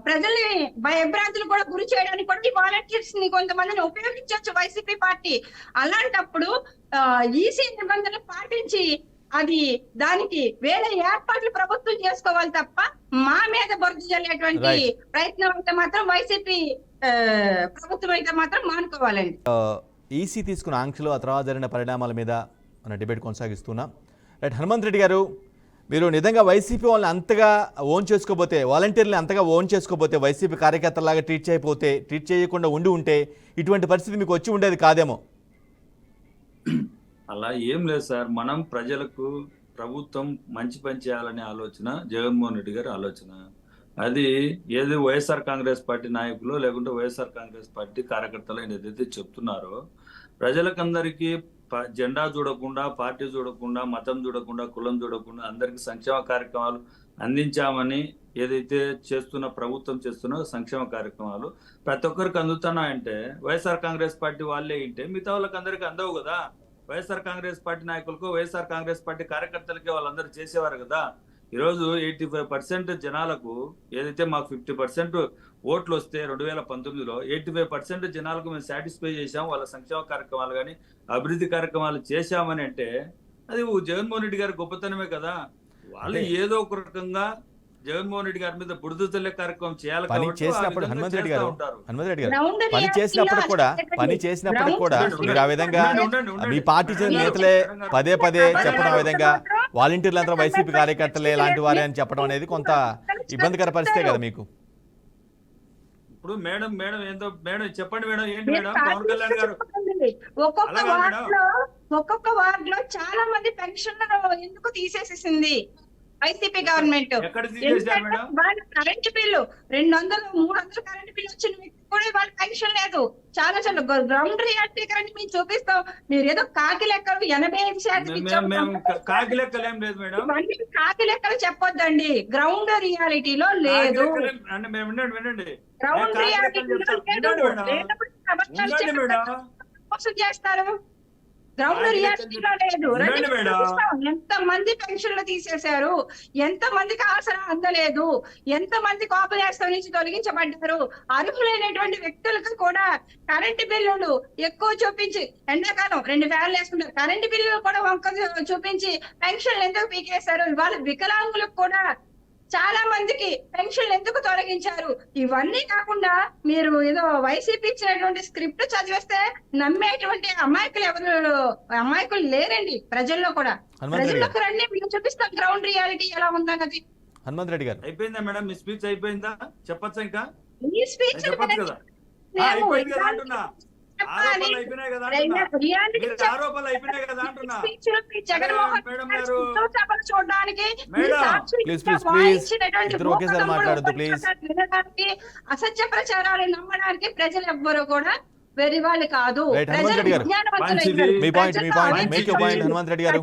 ప్రజల్ని భయభ్రాంతులు కూడా గురి చేయడానికి కూడా ఈ వాలంటీర్స్ ని కొంతమందిని ఉపయోగించవచ్చు వైసీపీ పార్టీ. అలాంటప్పుడు ఈసీ నిబంధనలు పాటించి దానికి వేరే ఏర్పాట్లు ప్రభుత్వం చేసుకోవాలి తప్ప మా మీద బురద జల్లేటువంటి ప్రయత్నం అయితే మాత్రం వైసీపీ ప్రభుత్వం అయితే మాత్రం మానుకోవాలండి. ఈసీ తీసుకున్న ఆంక్షలు ఆ తర్వాత జరిగిన పరిణామాల మీద మన డిబేట్ కొనసాగిస్తున్నాం. రైట్, హనుమంత్ రెడ్డి గారు, మీరు నిజంగా వైసీపీ వాళ్ళని అంతగా ఓన్ చేసుకోపోతే, వాలంటీర్లు అంతగా ఓన్ చేసుకోపోతే, వైసీపీ కార్యకర్తలాగా ట్రీట్ చేయకుండా ఉంటే ఇటువంటి పరిస్థితి మీకు వచ్చి ఉండేది కాదేమో. అలా ఏం లేదు సార్. మనం ప్రజలకు ప్రభుత్వం మంచి పని చేయాలనే ఆలోచన జగన్మోహన్ రెడ్డి గారి ఆలోచన. అది ఏది వైఎస్ఆర్ కాంగ్రెస్ పార్టీ నాయకులు లేకుంటే వైఎస్ఆర్ కాంగ్రెస్ పార్టీ కార్యకర్తలు ఏదైతే చెప్తున్నారో ప్రజలకందరికీ జెండా చూడకుండా, పార్టీ చూడకుండా, మతం చూడకుండా, కులం చూడకుండా అందరికి సంక్షేమ కార్యక్రమాలు అందించామని ఏదైతే ప్రభుత్వం చేస్తున్న సంక్షేమ కార్యక్రమాలు ప్రతి ఒక్కరికి అందుతున్నాయంటే వైఎస్ఆర్ కాంగ్రెస్ పార్టీ వాళ్ళే ఇంటే మిగతా వాళ్ళకి అందరికీ అందవు కదా. వైఎస్ఆర్ కాంగ్రెస్ పార్టీ నాయకులకు, వైఎస్ఆర్ కాంగ్రెస్ పార్టీ కార్యకర్తలకి వాళ్ళందరూ చేసేవారు కదా. ఈరోజు 85% జనాలకు ఏదైతే మాకు 50% ఓట్లు వస్తే 2019లో 85% జనాలకు మేము సాటిస్ఫై చేశాం. వాళ్ళ సంక్షేమ కార్యక్రమాలు కానీ అభివృద్ధి కార్యక్రమాలు చేశామని అంటే అది జగన్మోహన్ రెడ్డి గారి గొప్పతనమే కదా. వాళ్ళు ఏదో ఒక రకంగా జగన్మోహన్ రెడ్డి గారి మీద బురద చల్లే కార్యక్రమం చేయాలి. పని చేసినప్పుడు హనుమంత్ రెడ్డి గారు పని చేసినప్పుడు కూడా మీరు ఆ విధంగా మీ పార్టీ చెందిన నేతలే పదే చెప్పడం, ఆ విధంగా వాలంటీర్లు అందరూ వైసీపీ కార్యకర్తలే లాంటి వారే అని చెప్పడం అనేది కొంత ఇబ్బందికర పరిస్థితే కదా మీకు. ఇప్పుడు మేడం ఏందో మేడం చెప్పండి మేడం, ఏంటి మేడం పవన్ కళ్యాణ్ గారు ఒక్కొక్క వార్డ్ లో చాలా మంది పెన్షన్ ఎందుకు తీసేసేసింది వైసీపీ గవర్నమెంట్? వాళ్ళ కరెంట్ బిల్లు 200-300 కరెంట్ బిల్లు వచ్చిన వ్యక్తి కూడా వాళ్ళ పెన్షన్ లేదు. చాలా గ్రౌండ్ రియాలిటీ కరెంట్ మేము చూపిస్తాం. మీరు ఏదో కాకి లెక్కలు 85% కాకి లెక్కలు ఏం లేదు మేడం, కాకి లెక్కలు చెప్పొద్దండి. గ్రౌండ్ రియాలిటీలో లేదు. వినండి, గ్రౌండ్ రియాలిటీలో చేస్తారు. గ్రౌండ్ ఆయన రియాలిటీలో లేదు. రండి ఉండండి మేడం. చూపిస్తాం. ఎంత మంది పెన్షన్లు తీసేశారు, ఎంత మందికి ఆసరా అందలేదు, ఎంత మంది కాపునేస్తం నుంచి తొలగించబడ్డారు, అర్హులైనటువంటి వ్యక్తులకు కూడా కరెంటు బిల్లులు ఎక్కువ చూపించి, ఎండాకాలం 2 ఫ్యాన్లు వేసుకుంటారు, కరెంటు బిల్లులు కూడా వంక చూపించి పెన్షన్లు ఎందుకు పీకేశారు, ఇవాళ వికలాంగులకు కూడా చాలా మందికి పెన్షన్లు ఎందుకు తొలగించారు, ఇవన్నీ కాకుండా మీరు ఏదో వైసీపీ ఇచ్చినటువంటి స్క్రిప్ట్ చదివేస్తే నమ్మేటువంటి అమాయకులు లేరండి ప్రజల్లో కూడా. హనుమంత్ రెడ్డి ప్రజల్లోకి రండి, మీకు చూపిస్తాం గ్రౌండ్ రియాలిటీ ఎలా ఉందన్నది. హనుమంత్ రెడ్డి గారు అయిపోయిందా మేడం మీ స్పీచ్ అయిపోయిందా చెప్పచ్చా ఇంకా ఈ స్పీచ్ చెప్పచ్చు కదా అయిపోయింది కదా అంటున్నా ఆరోపణలు అయిపోయినాయి కదా అంటున్నా మీరు ఆరోపణలు అయిపోయినాయి కదా అంటున్నా జగన్మోహన్ మేడం గారు చూడడానికి మేడం ప్లీజ్ ఇద్దరు ఒకేసారి మాట్లాడద్దు ప్లీజ్. అసత్య ప్రచారాలు నమ్మడానికి ప్రజలు ఎవ్వరూ కూడా వెర్రి వాళ్ళు కాదు. రైట్ హనుమంత్ రెడ్డి గారు మీ point make your point Hanumanth Reddy garu.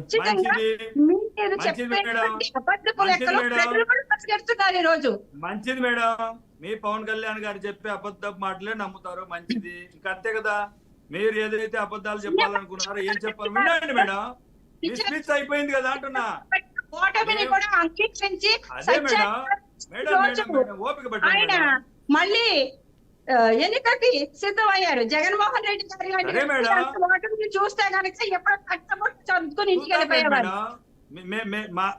మీరు చెప్పేటువంటి అబద్ధపు లెక్కలు ప్రజలు కూడా పసిగడుతున్నారు ఈ రోజు. మంచిది మేడం, మీ పవన్ కళ్యాణ్ గారు చెప్పే అబద్ధపు మాటలే నమ్ముతారు, మంచిది. ఇంకా అంతే కదా, మీరు ఏదైతే అబద్ధాలు చెప్పాలనుకున్నారో ఏం చెప్పాలి వినండి మేడం. మీ స్పీచ్ అయిపోయింది కదా అంటున్నా. ఓటమిని కూడా అంగీకరించి అదే మేడం మేడం మేడం మేడం ఓపిక ఆయన పట్టండి మళ్ళీ ఎన్నికకి సిద్ధమయ్యారు. జగన్మోహన్ రెడ్డి అదే మేడం. గారి ఓటమిని చూస్తే కనుక ఎప్పుడో కట్టబొట్టు చదువుకుని ఇంటికి వెళ్ళిపోయేవారు.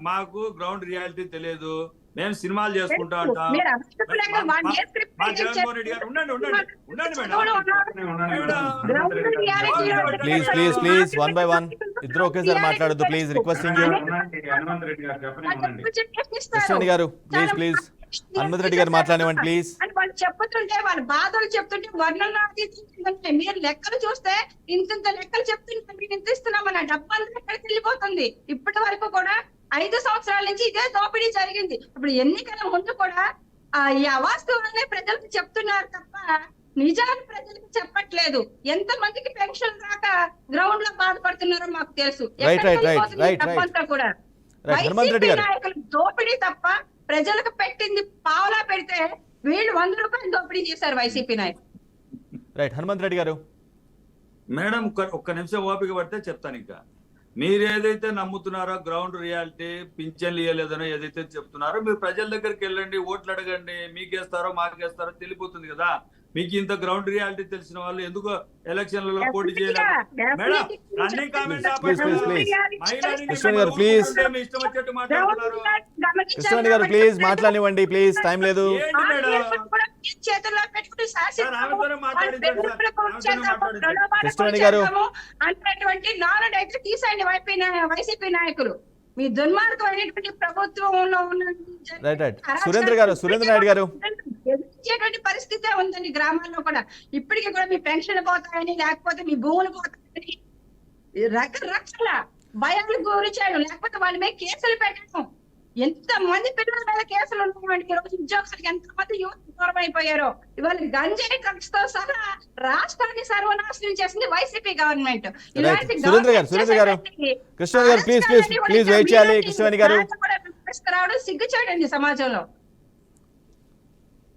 మాకు గ్రౌండ్ రియాలిటీ తెలియదు, మేము సినిమాలు చేసుకుంటా ఉంటాం. మీరు అబద్ధపు లెక్క వాడిని ఏ స్క్రిప్ట్ మా రైటింగ్ జగన్మోహన్ రెడ్డి గారు ఉండండి మేడం. గ్రౌండ్ రియాలిటీలో ప్లీజ్ వన్ బై వన్ ఇద్దరు ఒకేసారి మాట్లాడద్దు please, requesting you. Hanumanth Reddy garu చెప్పనివ్వండి. కృష్ణరెడ్డి గారు ప్లీజ్ హనుమంత్ రెడ్డి గారు మాట్లాడనివ్వండి ప్లీజ్. అని వాళ్ళు చెప్తుంటే వాళ్ళ బాధలు చెప్తుంటే వర్ణంలో మీరు లెక్కలు చూస్తే ఇంత లెక్కలు చెప్తుంటే మీరు ఇంత ఇస్తున్నామన్న డబ్బంతా ఎక్కడికి వెళ్ళిపోతుంది. ఇప్పటి వరకు కూడా 5 సంవత్సరాల నుంచి ఇదే దోపిడీ జరిగింది. ఇప్పుడు ఎన్నికల ముందు కూడా ఈ అవాస్తవాలనే ప్రజలకు చెప్తున్నారు తప్ప నిజాలు ప్రజలకు చెప్పట్లేదు. ఎంత మందికి పెన్షన్ రాక గ్రౌండ్ లో బాధపడుతున్నారో మాకు తెలుసు. తప్పంతా కూడా వైసీపీ నాయకులు దోపిడీ తప్ప ప్రజలకు పెట్టింది పావలా పెడితే వీళ్ళు 100 రూపాయలు దోపిడీ చేశారు వైసీపీ నాయకులు. రైట్ హనుమంత్ రెడ్డి గారు. మేడం ఒక్క నిమిషం ఓపిక పడితే చెప్తాను. ఇంకా మీరు ఏదైతే నమ్ముతున్నారో గ్రౌండ్ రియాలిటీ పింఛన్లు ఇవ్వలేదనో ఏదైతే చెప్తున్నారో మీరు ప్రజల దగ్గరికి వెళ్ళండి, ఓట్లు అడగండి, మీకేస్తారో మాకేస్తారో తెలిపోతుంది కదా. మీకు ఇంత గ్రౌండ్ రియాలిటీ తెలిసిన వాళ్ళు ఎందుకు ఎలక్షన్లలో పోటీ చేయలేదు మేడం? రన్నింగ్ కామెంట్ ఇష్టం వచ్చేట్టు మాట్లాడుతున్నారు. కృష్ణరెడ్డి గారు ప్లీజ్ మాట్లాడనివ్వండి ప్లీజ్, టైం లేదు. కృష్ణరెడ్డి గారు అన్నటువంటి నాలుగు అయితే తీసండి వైసీపీ నాయకులు. మీ దుర్మార్గమైనటువంటి ప్రభుత్వంలో రైట్ సురేంద్ర నాయుడు గారు ఎదిరించేటువంటి పరిస్థితే ఉందండి గ్రామాల్లో కూడా. ఇప్పటికీ కూడా మీ పెన్షన్ పోతాయని, లేకపోతే మీ భూములు పోతాయని రకరకాల భయాలకు గురి చేయడం, లేకపోతే వాళ్ళ మీద కేసులు పెట్టడం. ఎంత మంది పిల్లల మీద కేసులు ఉన్నాయండి ఈ రోజు. ఉద్యోగులకు ఎంత మంది యువత దూరం అయిపోయారో. ఇవాళ గంజాయి డ్రగ్స్ తో సహా రాష్ట్రాన్ని సర్వనాశనం చేసింది వైసీపీ గవర్నమెంట్. సురేంద్ర గారు కృష్ణవేణి గారు ప్లీజ్ వెయిట్ చేయాలి. కృష్ణవేణి గారు రావడం సిగ్గు చేయడండి సమాజంలో.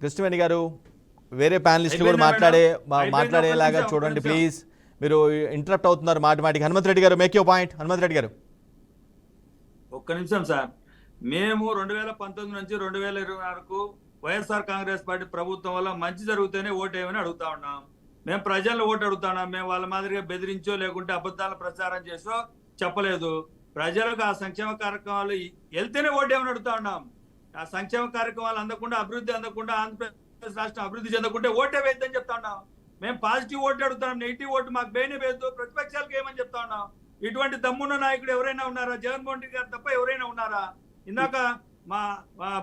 కృష్ణవేణి గారు వేరే ప్యానలిస్టులు కూడా మాట్లాడేలాగా చూడండి ప్లీజ్. మీరు ఇంటరప్ట్ అవుతున్నారు మాటికి. హనుమంత్ రెడ్డి గారు make your point. Hanumanth Reddy గారు ఒక్క నిమిషం సార్. మేము 2019 నుంచి 2020 వరకు వైఎస్ఆర్ కాంగ్రెస్ పార్టీ ప్రభుత్వం వల్ల మంచి జరిగితేనే ఓటేయమని అడుగుతా ఉన్నాం. మేము ప్రజలను ఓటు అడుగుతున్నాం. మేము వాళ్ళ మాదిరిగా బెదిరించో లేకుంటే అబద్ధాల ప్రచారం చేసో చెప్పలేదు. ప్రజలకు ఆ సంక్షేమ కార్యక్రమాలు వెళ్తేనే ఓటేయమని అడుగుతా ఉన్నాం. ఆ సంక్షేమ కార్యక్రమాలు అందకుండా, అభివృద్ధి అందకుండా, ఆంధ్రప్రదేశ్ రాష్ట్రం అభివృద్ధి చెందకుంటే ఓటే వేద్దని చెప్తా ఉన్నాం. మేము పాజిటివ్ ఓటు అడుగుతున్నాం, నెగిటివ్ ఓటు మాకు బేనే వేద్దు, ప్రతిపక్షాలకు ఏమని చెప్తా ఉన్నాం. ఇటువంటి దమ్మున్న నాయకుడు ఎవరైనా ఉన్నారా? జగన్మోహన్ రెడ్డి గారు తప్ప ఎవరైనా ఉన్నారా? ఇందాక మా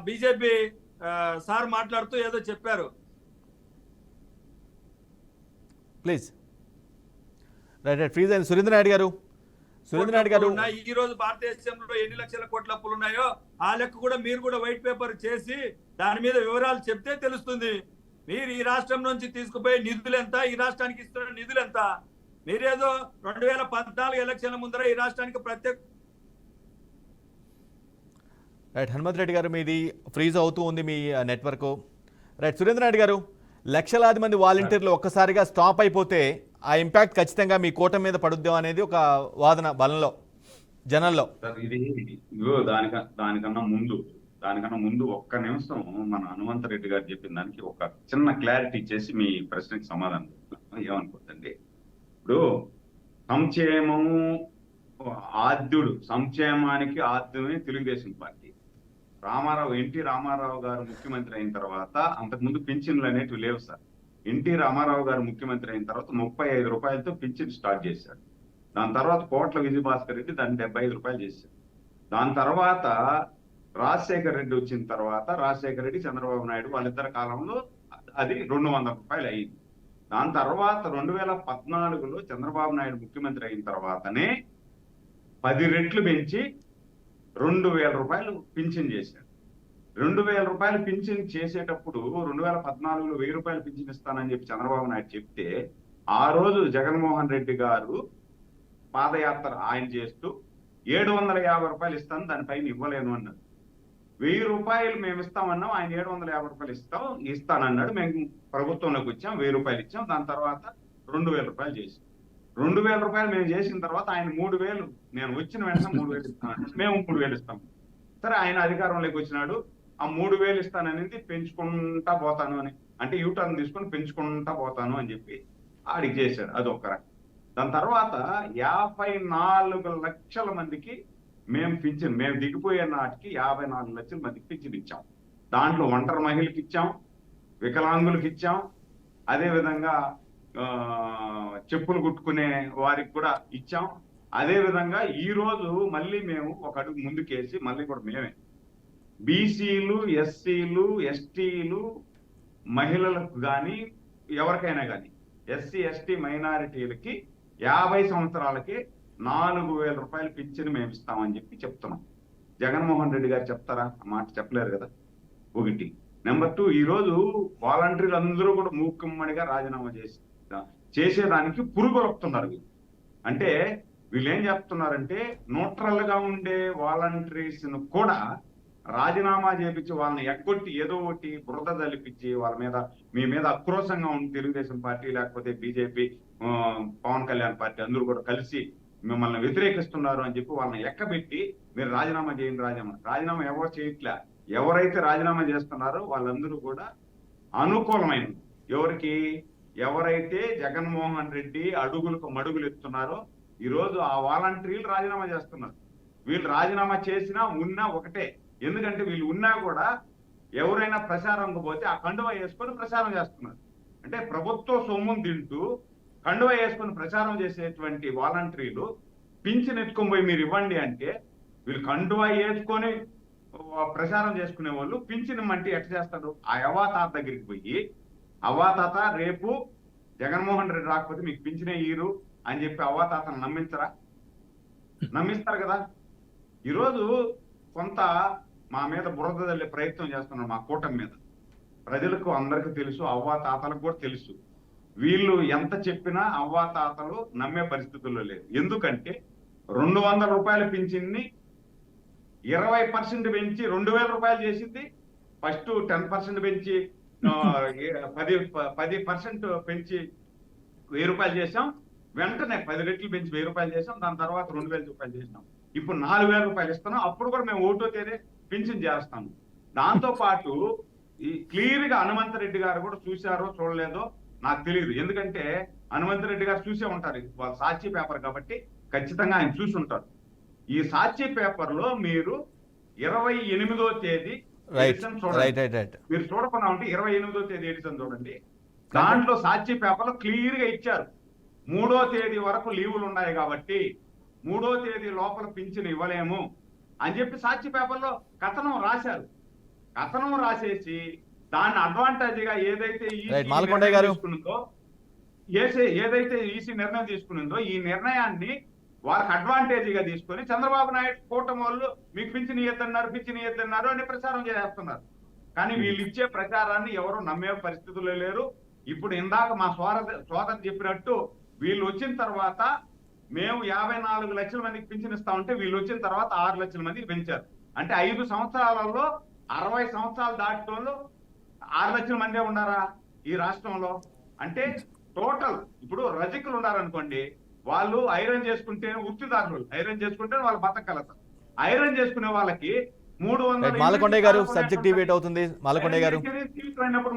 బీజేపీ సార్ మాట్లాడుతూ ఏదో చెప్పారు. ప్లీజ్ రైట్ సురేంద్ర నాయుడు గారు ఈ రోజు భారతదేశంలో ఎన్ని లక్షల కోట్ల అప్పులు ఉన్నాయో ఆ లెక్క కూడా మీరు కూడా వైట్ పేపర్ చేసి దాని మీద వివరాలు చెప్తే తెలుస్తుంది. మీరు ఈ రాష్ట్రం నుంచి తీసుకుపోయే నిధులు ఎంత, ఈ రాష్ట్రానికి ఇస్తున్న నిధులు ఎంత? మీరేదో 2014 ఎలక్షన్ల ముందర ఈ రాష్ట్రానికి ప్రత్యేక రైట్. హనుమంత్ రెడ్డి గారు మీది ఫ్రీజ్ అవుతూ ఉంది మీ నెట్వర్క్. రైట్ సురేంద్ర నాయుడు గారు, లక్షలాది మంది వాలంటీర్లు ఒక్కసారిగా స్టాప్ అయిపోతే ఆ ఇంపాక్ట్ ఖచ్చితంగా మీ కూటమి మీద పడుద్దాం అనేది ఒక వాదన బలంలో జనంలో. సార్ ఇది ఇగో దానికన్నా ముందు ఒక్క నిమిషం మన హనుమంత రెడ్డి గారు చెప్పిన దానికి ఒక చిన్న క్లారిటీ ఇచ్చేసి మీ ప్రశ్నకి సమాధానం చెప్తాను. ఏమనుకోద్దండి. ఇప్పుడు సంక్షేమము సంక్షేమానికి ఆద్యమే తెలుగుదేశం పార్టీ. ఎన్టీ రామారావు గారు ముఖ్యమంత్రి అయిన తర్వాత అంతకుముందు పింఛన్లు అనేటివి లేవు సార్. ఎన్టీ రామారావు గారు ముఖ్యమంత్రి అయిన తర్వాత 35 రూపాయలతో పింఛన్ స్టార్ట్ చేశాడు. దాని తర్వాత కోట్ల విజయభాస్కర్ రెడ్డి దాన్ని 75 రూపాయలు చేశారు. దాని తర్వాత రాజశేఖర రెడ్డి వచ్చిన తర్వాత రాజశేఖర రెడ్డి, చంద్రబాబు నాయుడు వాళ్ళిద్దరి కాలంలో అది 200 రూపాయలు అయింది. దాని తర్వాత 2014లో చంద్రబాబు నాయుడు ముఖ్యమంత్రి అయిన తర్వాతనే 10 రెట్లు పెంచి 2000 రూపాయలు పింఛన్ చేశారు. 2000 రూపాయలు పింఛన్ చేసేటప్పుడు 2014లో 1000 రూపాయలు పింఛన్ ఇస్తానని చెప్పి చంద్రబాబు నాయుడు చెప్తే, ఆ రోజు జగన్మోహన్ రెడ్డి గారు పాదయాత్ర ఆయన చేస్తూ 750 రూపాయలు ఇస్తాను, దానిపైన ఇవ్వలేను అన్నారు. 1000 రూపాయలు మేము ఇస్తామన్నాం, ఆయన 750 రూపాయలు ఇస్తానన్నాడు. మేము ప్రభుత్వంలోకి వచ్చాం, 1000 రూపాయలు ఇచ్చాం. దాని తర్వాత 2000 రూపాయలు చేసాం. 2000 రూపాయలు మేము చేసిన తర్వాత ఆయన 3000, నేను వచ్చిన వెంటనే 3000 ఇస్తాను, మేము 3000 ఇస్తాం. సరే, ఆయన అధికారంలోకి వచ్చినాడు. ఆ 3000 ఇస్తాననేది పెంచుకుంటా పోతాను అని, అంటే యూటర్న్ తీసుకొని పెంచుకుంటా పోతాను అని చెప్పి ఆడికి చేశాడు. అదొక రకం. దాని తర్వాత 54 లక్షల మందికి మేము దిగిపోయే నాటికి 54 లక్షల మందికి పింఛన్ ఇచ్చాం. దాంట్లో ఒంటరి మహిళకి ఇచ్చాం, వికలాంగులకు ఇచ్చాం, అదేవిధంగా చెప్పులు కుట్టుకునే వారికి కూడా ఇచ్చాం. అదేవిధంగా ఈ రోజు మళ్ళీ మేము ఒక అడుగు ముందుకేసి మళ్ళీ కూడా మేమే బీసీలు, ఎస్సీలు, ఎస్టీలు, మహిళలకు కానీ ఎవరికైనా కానీ ఎస్సీ, ఎస్టీ మైనారిటీలకి 50 సంవత్సరాలకి 4000 రూపాయలు పింఛను మేము ఇస్తామని చెప్పి చెప్తున్నాం. జగన్మోహన్ రెడ్డి గారు చెప్తారా? ఆ మాట చెప్పలేరు కదా. ఒకటి. నెంబర్ 2, ఈ రోజు వాలంటీర్లు అందరూ కూడా మూకుమ్మడిగా రాజీనామా చేసేదానికి పురుగులొస్తున్నారు. అంటే వీళ్ళు ఏం చెప్తున్నారంటే, న్యూట్రల్ గా ఉండే వాలంటీర్స్ ను కూడా రాజీనామా చేపించి వాళ్ళని ఎగ్గొట్టి ఏదో ఒకటి బురద జల్లిపించి మీ మీద ఆక్రోశంగా ఉంది తెలుగుదేశం పార్టీ, లేకపోతే బీజేపీ, పవన్ కళ్యాణ్ పార్టీ అందరూ కూడా కలిసి మిమ్మల్ని వ్యతిరేకిస్తున్నారు అని చెప్పి వాళ్ళని ఎక్కబెట్టి మీరు రాజీనామా చేయండి. రాజీనామా ఎవరు చేయట్లే. ఎవరైతే రాజీనామా చేస్తున్నారో వాళ్ళందరూ కూడా అనుకూలమైనది ఎవరైతే జగన్మోహన్ రెడ్డి అడుగులకు మడుగులు ఎత్తున్నారో ఈ రోజు ఆ వాలంటీర్లు రాజీనామా చేస్తున్నారు. వీళ్ళు రాజీనామా చేసినా ఉన్నా ఒకటే. ఎందుకంటే వీళ్ళు ఉన్నా కూడా ఎవరైనా ప్రచారంకు పోతే ఆ కండువా వేసుకొని ప్రచారం చేస్తున్నారు. అంటే ప్రభుత్వ సొమ్మును తింటూ కండువా వేసుకొని ప్రచారం చేసేటువంటి వాలంటీర్లు పింఛన్ ఎత్తుకొని పోయి మీరు ఇవ్వండి అంటే, వీళ్ళు కండువా వేసుకొని ప్రచారం చేసుకునే వాళ్ళు పింఛన్ ఇమ్మంటే ఎట్లా చేస్తారు? ఆ అవ్వాతాత దగ్గరికి పోయి, అవ్వాతాత రేపు జగన్మోహన్ రెడ్డి రాకపోతే మీకు పింఛనే ఇయ్యరు అని చెప్పి అవ్వాతాతను నమ్మిస్తారు కదా. ఈరోజు కొంత మా మీద బురద జల్లే ప్రయత్నం చేస్తున్నారు, మా కూటమి మీద. ప్రజలకు అందరికీ తెలుసు, అవ్వాతాతలకు కూడా తెలుసు. వీళ్ళు ఎంత చెప్పినా అవ్వాతాతలు నమ్మే పరిస్థితుల్లో లేదు. ఎందుకంటే 200 రూపాయల పింఛన్ని 20% పెంచి 2000 రూపాయలు చేసింది. ఫస్ట్ 10% పెంచి 10% పెంచి 1000 రూపాయలు చేసాం. వెంటనే 10 రెట్లు పెంచి 1000 రూపాయలు చేసాం. దాని తర్వాత 2000 రూపాయలు చేసినాం. ఇప్పుడు 4000 రూపాయలు ఇస్తున్నాం. అప్పుడు కూడా మేము 1వ తేదీ పింఛన్ చేస్తాము. దాంతో పాటు ఈ క్లియర్ గా హనుమంత రెడ్డి గారు కూడా చూశారో చూడలేదో నాకు తెలియదు. ఎందుకంటే హనుమంత రెడ్డి గారు చూసే ఉంటారు, వాళ్ళ సాక్షి పేపర్ కాబట్టి ఖచ్చితంగా ఆయన చూసి ఉంటారు. ఈ సాక్షి పేపర్ లో మీరు 28వ తేదీ ఎడిషన్ చూడండి. మీరు చూడకుండా ఉంటే 28వ తేదీ ఎడిషన్ చూడండి. దాంట్లో సాక్షి పేపర్ లో క్లియర్ గా ఇచ్చారు, 3వ తేదీ వరకు లీవులు ఉన్నాయి కాబట్టి 3వ తేదీ లోపల పింఛను ఇవ్వలేము అని చెప్పి సాక్షి పేపర్లో కథనం రాశారు. కథనం రాసేసి దాన్ని అడ్వాంటేజ్ గా ఏదైతే ఈసీ నిర్ణయం తీసుకునిందో ఈ నిర్ణయాన్ని వాళ్ళకి అడ్వాంటేజ్ గా తీసుకొని చంద్రబాబు నాయుడు కూటమి వాళ్ళు మీకు పింఛను ఇయ్యద్దన్నారు అని ప్రచారం చేస్తున్నారు. కానీ వీళ్ళు ఇచ్చే ప్రచారాన్ని ఎవరు నమ్మే పరిస్థితుల్లో లేరు. ఇప్పుడు ఇందాక మా సోదరు చెప్పినట్టు వీళ్ళు వచ్చిన తర్వాత మేము 54 లక్షల మందికి పింఛన్ ఇస్తామంటే వీళ్ళు వచ్చిన తర్వాత 6 లక్షల మందికి పెంచారు. అంటే 5 సంవత్సరాలలో 60 సంవత్సరాలు దాటిటోళ్ళు 6 లక్షల మందే ఉన్నారా ఈ రాష్ట్రంలో? అంటే టోటల్ ఇప్పుడు రజకులు ఉన్నారనుకోండి, వాళ్ళు ఐరన్ చేసుకుంటే వృత్తిదారులు ఐరన్ చేసుకుంటే వాళ్ళు బతకగలుగుతారు. ఐరన్ చేసుకునే వాళ్ళకి 300 రైట్ మాలకొండయ్య గారు, సబ్జెక్ట్ డిబేట్ అవుతుంది. Malakondaiah garu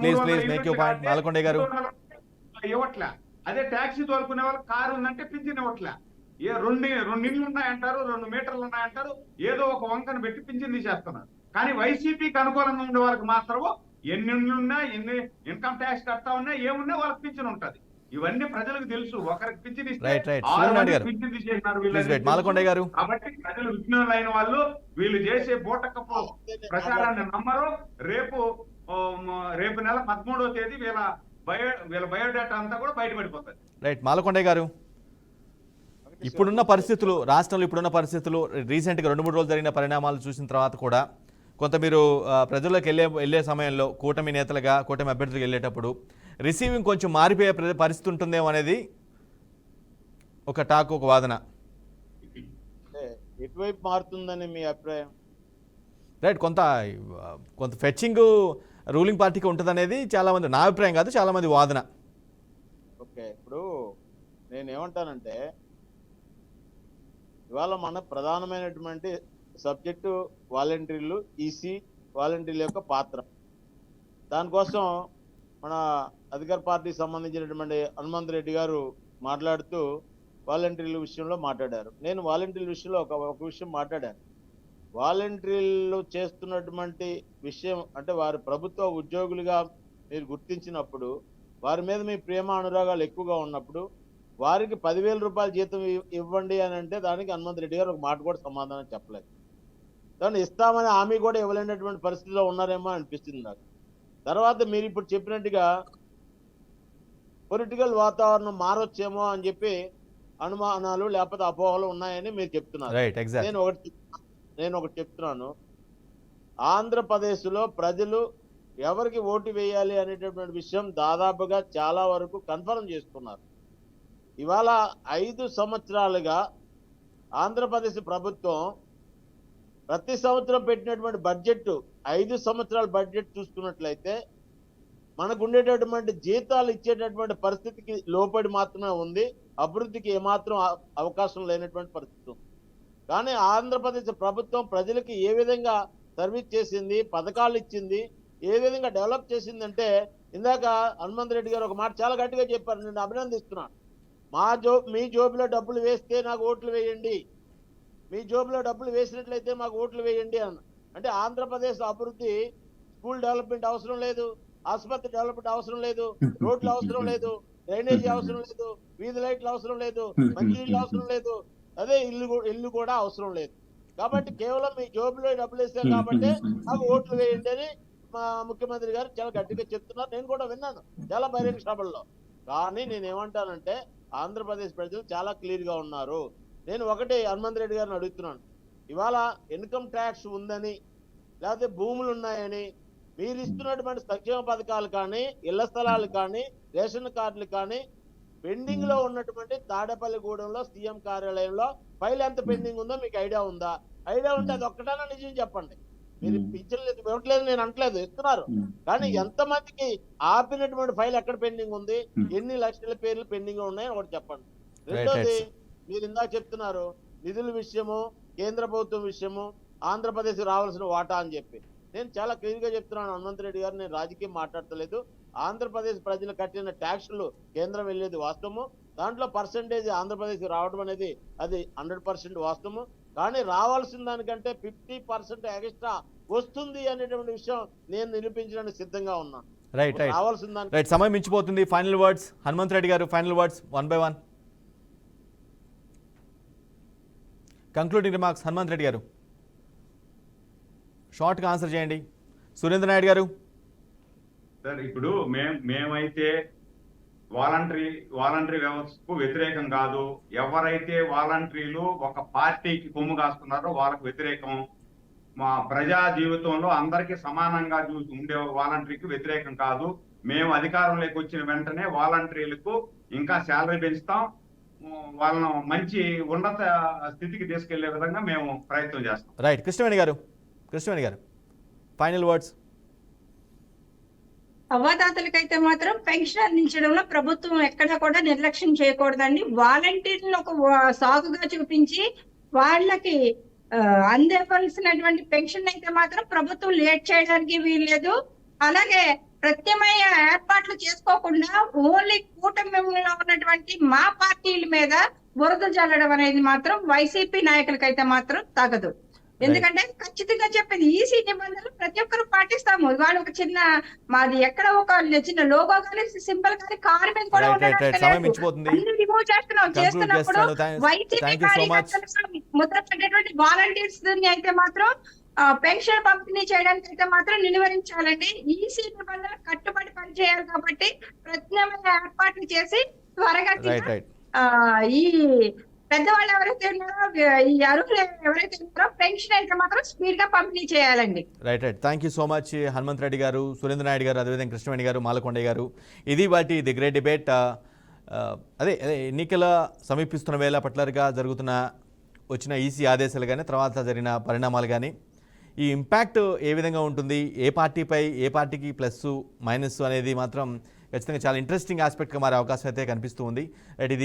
please make your point. Malakondaiah garu ఇవ్వట్లే. అదే ట్యాక్సీ తోలుకునే వాళ్ళు కారు ఉందంటే పింఛన్ ఇవ్వట్లే. రెండు ఇళ్ళు ఉన్నాయంటారు, 2 మీటర్లు ఉన్నాయంటారు, ఏదో ఒక వంకను పెట్టి పింఛన్ తీసేస్తున్నారు. కానీ వైసీపీకి అనుకూలంగా ఉండే వాళ్ళకి మాత్రం ఎన్ని ఇళ్ళు ఉన్నా, ఎన్ని ఇన్కమ్ ట్యాక్స్ కడతా ఉన్నా, ఏమున్నా వాళ్ళకి పింఛన్ ఉంటది. ఇవన్నీ ప్రజలకు తెలుసు. ఒకరికి పింఛన్ ఇస్తే రైట్ రైట్ పింఛన్ తీసేసినారు. మాలకొండయ్య గారు కాబట్టి ప్రజలు విజ్ఞానులైన వాళ్ళు వీళ్ళు చేసే బోటకపు ప్రచారాన్ని నమ్మరు. రేపు నెల 13వ తేదీ వీళ్ళ బయోడేటా అంతా కూడా బయటపడిపోతుంది. రైట్ మాలకొండయ్య గారు, ఇప్పుడున్న పరిస్థితులు, రాష్ట్రంలో ఇప్పుడున్న పరిస్థితులు, రీసెంట్గా 2-3 రోజులు జరిగిన పరిణామాలు చూసిన తర్వాత కూడా కొంత మీరు ప్రజల్లోకి వెళ్ళే సమయంలో కూటమి నేతలుగా, కూటమి అభ్యర్థులకు వెళ్ళేటప్పుడు రిసీవింగ్ కొంచెం మారిపోయే పరిస్థితి ఉంటుందేమో అనేది ఒక టాక్, ఒక వాదన. ఎటువైపు మారుతుందని మీ అభిప్రాయం? రైట్, కొంత ఫెచ్చింగ్ రూలింగ్ పార్టీకి ఉంటుంది అనేది చాలామంది, నా అభిప్రాయం కాదు, చాలామంది వాదన. ఓకే, ఇప్పుడు నేనేమంటానంటే ఇవాళ మన ప్రధానమైనటువంటి సబ్జెక్టు వాలంటీర్లు, ఈసీ వాలంటీర్ల యొక్క పాత్ర. దానికోసం మన అధికార పార్టీకి సంబంధించినటువంటి హనుమంత్ రెడ్డి గారు మాట్లాడుతూ వాలంటీర్ల విషయంలో మాట్లాడారు. నేను వాలంటీర్ల విషయంలో ఒక విషయం మాట్లాడాను. వాలంటీర్లు చేస్తున్నటువంటి విషయం అంటే వారి ప్రభుత్వ ఉద్యోగులుగా మీరు గుర్తించినప్పుడు, వారి మీద మీ ప్రేమ అనురాగాలు ఎక్కువగా ఉన్నప్పుడు వారికి 10,000 రూపాయల జీతం ఇవ్వండి అని అంటే దానికి హనుమంత్ రెడ్డి గారు ఒక మాట కూడా సమాధానం చెప్పలేదు. దాన్ని ఇస్తామని హామీ కూడా ఇవ్వలేనటువంటి పరిస్థితిలో ఉన్నారేమో అనిపిస్తుంది నాకు. తర్వాత మీరు ఇప్పుడు చెప్పినట్టుగా పొలిటికల్ వాతావరణం మారొచ్చేమో అని చెప్పి అనుమానాలు లేకపోతే అపోహలు ఉన్నాయని మీరు చెప్తున్నారు. నేను ఒకటి చెప్తున్నాను. ఆంధ్రప్రదేశ్లో ప్రజలు ఎవరికి ఓటు వేయాలి అనేటటువంటి విషయం దాదాపుగా చాలా వరకు కన్ఫర్మ్ చేసుకున్నారు. ఇవాళ 5 సంవత్సరాలుగా ఆంధ్రప్రదేశ్ ప్రభుత్వం ప్రతి సంవత్సరం పెట్టినటువంటి బడ్జెట్, 5 సంవత్సరాల బడ్జెట్ చూసుకున్నట్లయితే మనకు ఉండేటటువంటి జీతాలు ఇచ్చేటటువంటి పరిస్థితికి లోపడి మాత్రమే ఉంది. అభివృద్ధికి ఏమాత్రం అవకాశం లేనటువంటి పరిస్థితి ఉంది. కానీ ఆంధ్రప్రదేశ్ ప్రభుత్వం ప్రజలకి ఏ విధంగా సర్వీస్ చేసింది, పథకాలు ఇచ్చింది, ఏ విధంగా డెవలప్ చేసిందంటే, ఇందాక హనుమంత్ రెడ్డి గారు ఒక మాట చాలా గట్టిగా చెప్పారు, నేను అభినందిస్తున్నాను. మీ జోబులో డబ్బులు వేస్తే నాకు ఓట్లు వేయండి, మీ జోబులో డబ్బులు వేసినట్లయితే మాకు ఓట్లు వేయండి అన్న. అంటే ఆంధ్రప్రదేశ్ అభివృద్ధి, స్కూల్ డెవలప్మెంట్ అవసరం లేదు, ఆసుపత్రి డెవలప్మెంట్ అవసరం లేదు, రోడ్లు అవసరం లేదు, డ్రైనేజీ అవసరం లేదు, వీధి లైట్లు అవసరం లేదు, మంచినీళ్ళు అవసరం లేదు, అదే ఇల్లు కూడా అవసరం లేదు. కాబట్టి కేవలం మీ జోబులో డబ్బులు వేసారు కాబట్టి మాకు ఓట్లు వేయండి అని మా ముఖ్యమంత్రి గారు చాలా గట్టిగా చెప్తున్నారు. నేను కూడా విన్నాను చాలా బహిరంగ సభల్లో. కానీ నేనేమంటానంటే ఆంధ్రప్రదేశ్ ప్రజలు చాలా క్లియర్ గా ఉన్నారు. నేను ఒకటే హనుమంత్ రెడ్డి గారిని అడుగుతున్నాను, ఇవాళ ఇన్కమ్ ట్యాక్స్ ఉందని లేకపోతే భూములు ఉన్నాయని మీరు ఇస్తున్నటువంటి సంక్షేమ పథకాలు కానీ, ఇళ్ల స్థలాలు కానీ, రేషన్ కార్డులు కానీ పెండింగ్ లో ఉన్నటువంటి తాడేపల్లిగూడెంలో సీఎం కార్యాలయంలో ఫైల్ ఎంత పెండింగ్ ఉందో మీకు ఐడియా ఉందా? ఐడియా ఉంటే అది ఒక్కటైనా నిజం చెప్పండి. మీరు పింఛన్లు ఇవ్వట్లేదు నేను అనట్లేదు, ఇస్తున్నారు. కానీ ఎంతమందికి ఆపినటువంటి ఫైల్ ఎక్కడ పెండింగ్ ఉంది, ఎన్ని లక్షల పేర్లు పెండింగ్ ఉన్నాయని ఒకటి చెప్పండి. రెండోది, మీరు ఇందాక చెప్తున్నారు నిధుల విషయము, కేంద్ర ప్రభుత్వం విషయము, ఆంధ్రప్రదేశ్ రావాల్సిన వాటా అని చెప్పి. నేను చాలా క్లియర్ గా చెప్తున్నాను హనుమంత్ రెడ్డి గారు, నేను రాజకీయం మాట్లాడతలేదు. ఆంధ్రప్రదేశ్ ప్రజలు కట్టిన ట్యాక్సులు కేంద్రం వెళ్ళేది వాస్తవము, దాంట్లో పర్సెంటేజ్ ఆంధ్రప్రదేశ్ రావడం అనేది అది 100% వాస్తవము. కానీ రావాల్సిన దానికంటే 50% ఎక్స్ట్రా వస్తుంది అనేటువంటి విషయం నేను నిరూపించడానికి సిద్ధంగా ఉన్నాను. రావాల్సిన దానికి సమయం మించిపోతుంది. ఫైనల్ వర్డ్స్ హనుమంత్ రెడ్డి గారు, final words 1 by 1. Concluding remarks Hanumanth Reddy గారు, షార్ట్గా ఆన్సర్ చేయండి. సురేంద్ర నాయుడు గారు. సార్, ఇప్పుడు మేమైతే వాలంటరీ వ్యవస్థకు వ్యతిరేకం కాదు. ఎవరైతే వాలంటరీలు ఒక పార్టీకి కొమ్ము కాస్తున్నారో వాళ్ళకు వ్యతిరేకం. మా ప్రజా జీవితంలో అందరికీ సమానంగా ఉండే వాలంటరీకి వ్యతిరేకం కాదు. మేము అధికారంలోకి వచ్చిన వెంటనే వాలంటరీలకు ఇంకా శాలరీ పెంచుతాం, వాళ్ళను మంచి ఉన్నత స్థితికి తీసుకెళ్లే విధంగా మేము ప్రయత్నం చేస్తాం. రైట్. కృష్ణవేణి గారు, ఫైనల్ వర్డ్స్. అవ్వాతాతలకైతే మాత్రం పెన్షన్ అందించడంలో ప్రభుత్వం ఎక్కడా కూడా నిర్లక్ష్యం చేయకూడదండి. వాలంటీర్లను ఒక సాగుగా చూపించి వాళ్ళకి అందవలసినటువంటి పెన్షన్ అయితే మాత్రం ప్రభుత్వం లేట్ చేయడానికి వీల్లేదు. అలాగే ప్రత్యామ్నాయ ఏర్పాట్లు చేసుకోకుండా ఓన్లీ కూటమిలో ఉన్నటువంటి మా పార్టీల మీద బురద జల్లడం అనేది మాత్రం వైసీపీ నాయకులకైతే మాత్రం తగదు. ఎందుకంటే ఖచ్చితంగా చెప్పేది ఈసీ నిబంధనలు ప్రతి ఒక్కరు పాటిస్తాము. ఇవాళ ఒక చిన్న మాది ఎక్కడ ఒక చిన్న లోగో కానీ సింబల్ కానీ కారు మీద కూడా సమయం మించిపోతుంది. రిమూవ్ చేస్తున్నప్పుడు వైసీపీ కార్యకర్తలు ముద్ర పెట్టేటువంటి వాలంటీర్స్ అయితే మాత్రం పెన్షన్ పంపిణీ చేయడానికి అయితే మాత్రం నిలువరించాలండి. ఈసీ నిబంధనలు కట్టుబడి పనిచేయాలి కాబట్టి ప్రత్యామ్నాయ ఏర్పాట్లు చేసి త్వరగా ఈ పెద్దవాళ్ళు ఎవరైతే ఉన్నారో ఈ అర్హులు ఎవరైతే ఉన్నారో పెన్షన్ అయితే మాత్రం స్పీడ్ గా పంపిణీ చేయాలండి. Right. Thank you so much Hanumanth Reddy గారు, సురేంద్ర నాయుడు గారు, అదేవిధంగా కృష్ణవేణి గారు, మాలకొండయ్య గారు. ఇది వాటి ది గ్రేట్ డిబేట్. అదే ఎన్నికల సమీపిస్తున్న వేళ పట్లర్గా వచ్చిన ఈసీ ఆదేశాలు కానీ తర్వాత జరిగిన పరిణామాలు కానీ ఈ ఇంపాక్ట్ ఏ విధంగా ఉంటుంది, ఏ పార్టీకి ప్లస్ మైనస్ అనేది మాత్రం ఖచ్చితంగా చాలా ఇంట్రెస్టింగ్ ఆస్పెక్ట్గా మారే అవకాశం అయితే కనిపిస్తూ ఉంది. రైట్.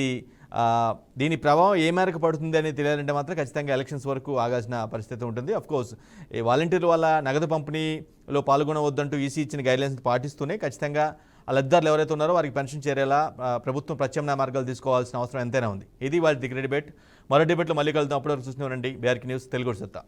దీని ప్రభావం ఏ మేరకు పడుతుంది అని తెలియాలంటే మాత్రం ఖచ్చితంగా ఎలక్షన్స్ వరకు ఆగాల్సిన పరిస్థితి ఉంటుంది. అఫ్కోర్స్ ఈ వాలంటీర్ల వల్ల నగదు పంపిణీలో పాల్గొనవద్దంటూ ఈసీ ఇచ్చిన గైడ్లైన్స్ పాటిస్తూనే ఖచ్చితంగా ఆ లబ్ధిదారులు ఎవరైతే ఉన్నారో వారికి పెన్షన్ చేరేలా ప్రభుత్వం ప్రత్యామ్నాయ మార్గాలు తీసుకోవాల్సిన అవసరం ఎంతైనా ఉంది. ఇది వాళ్ళ ది గ్రేట్ డిబేట్. మరో డిబేట్లో మళ్ళీ కలుద్దాం. అప్పటివరకు చూస్తూనే ఉండండి బీఆర్కే న్యూస్ తెలుగు సత్తా.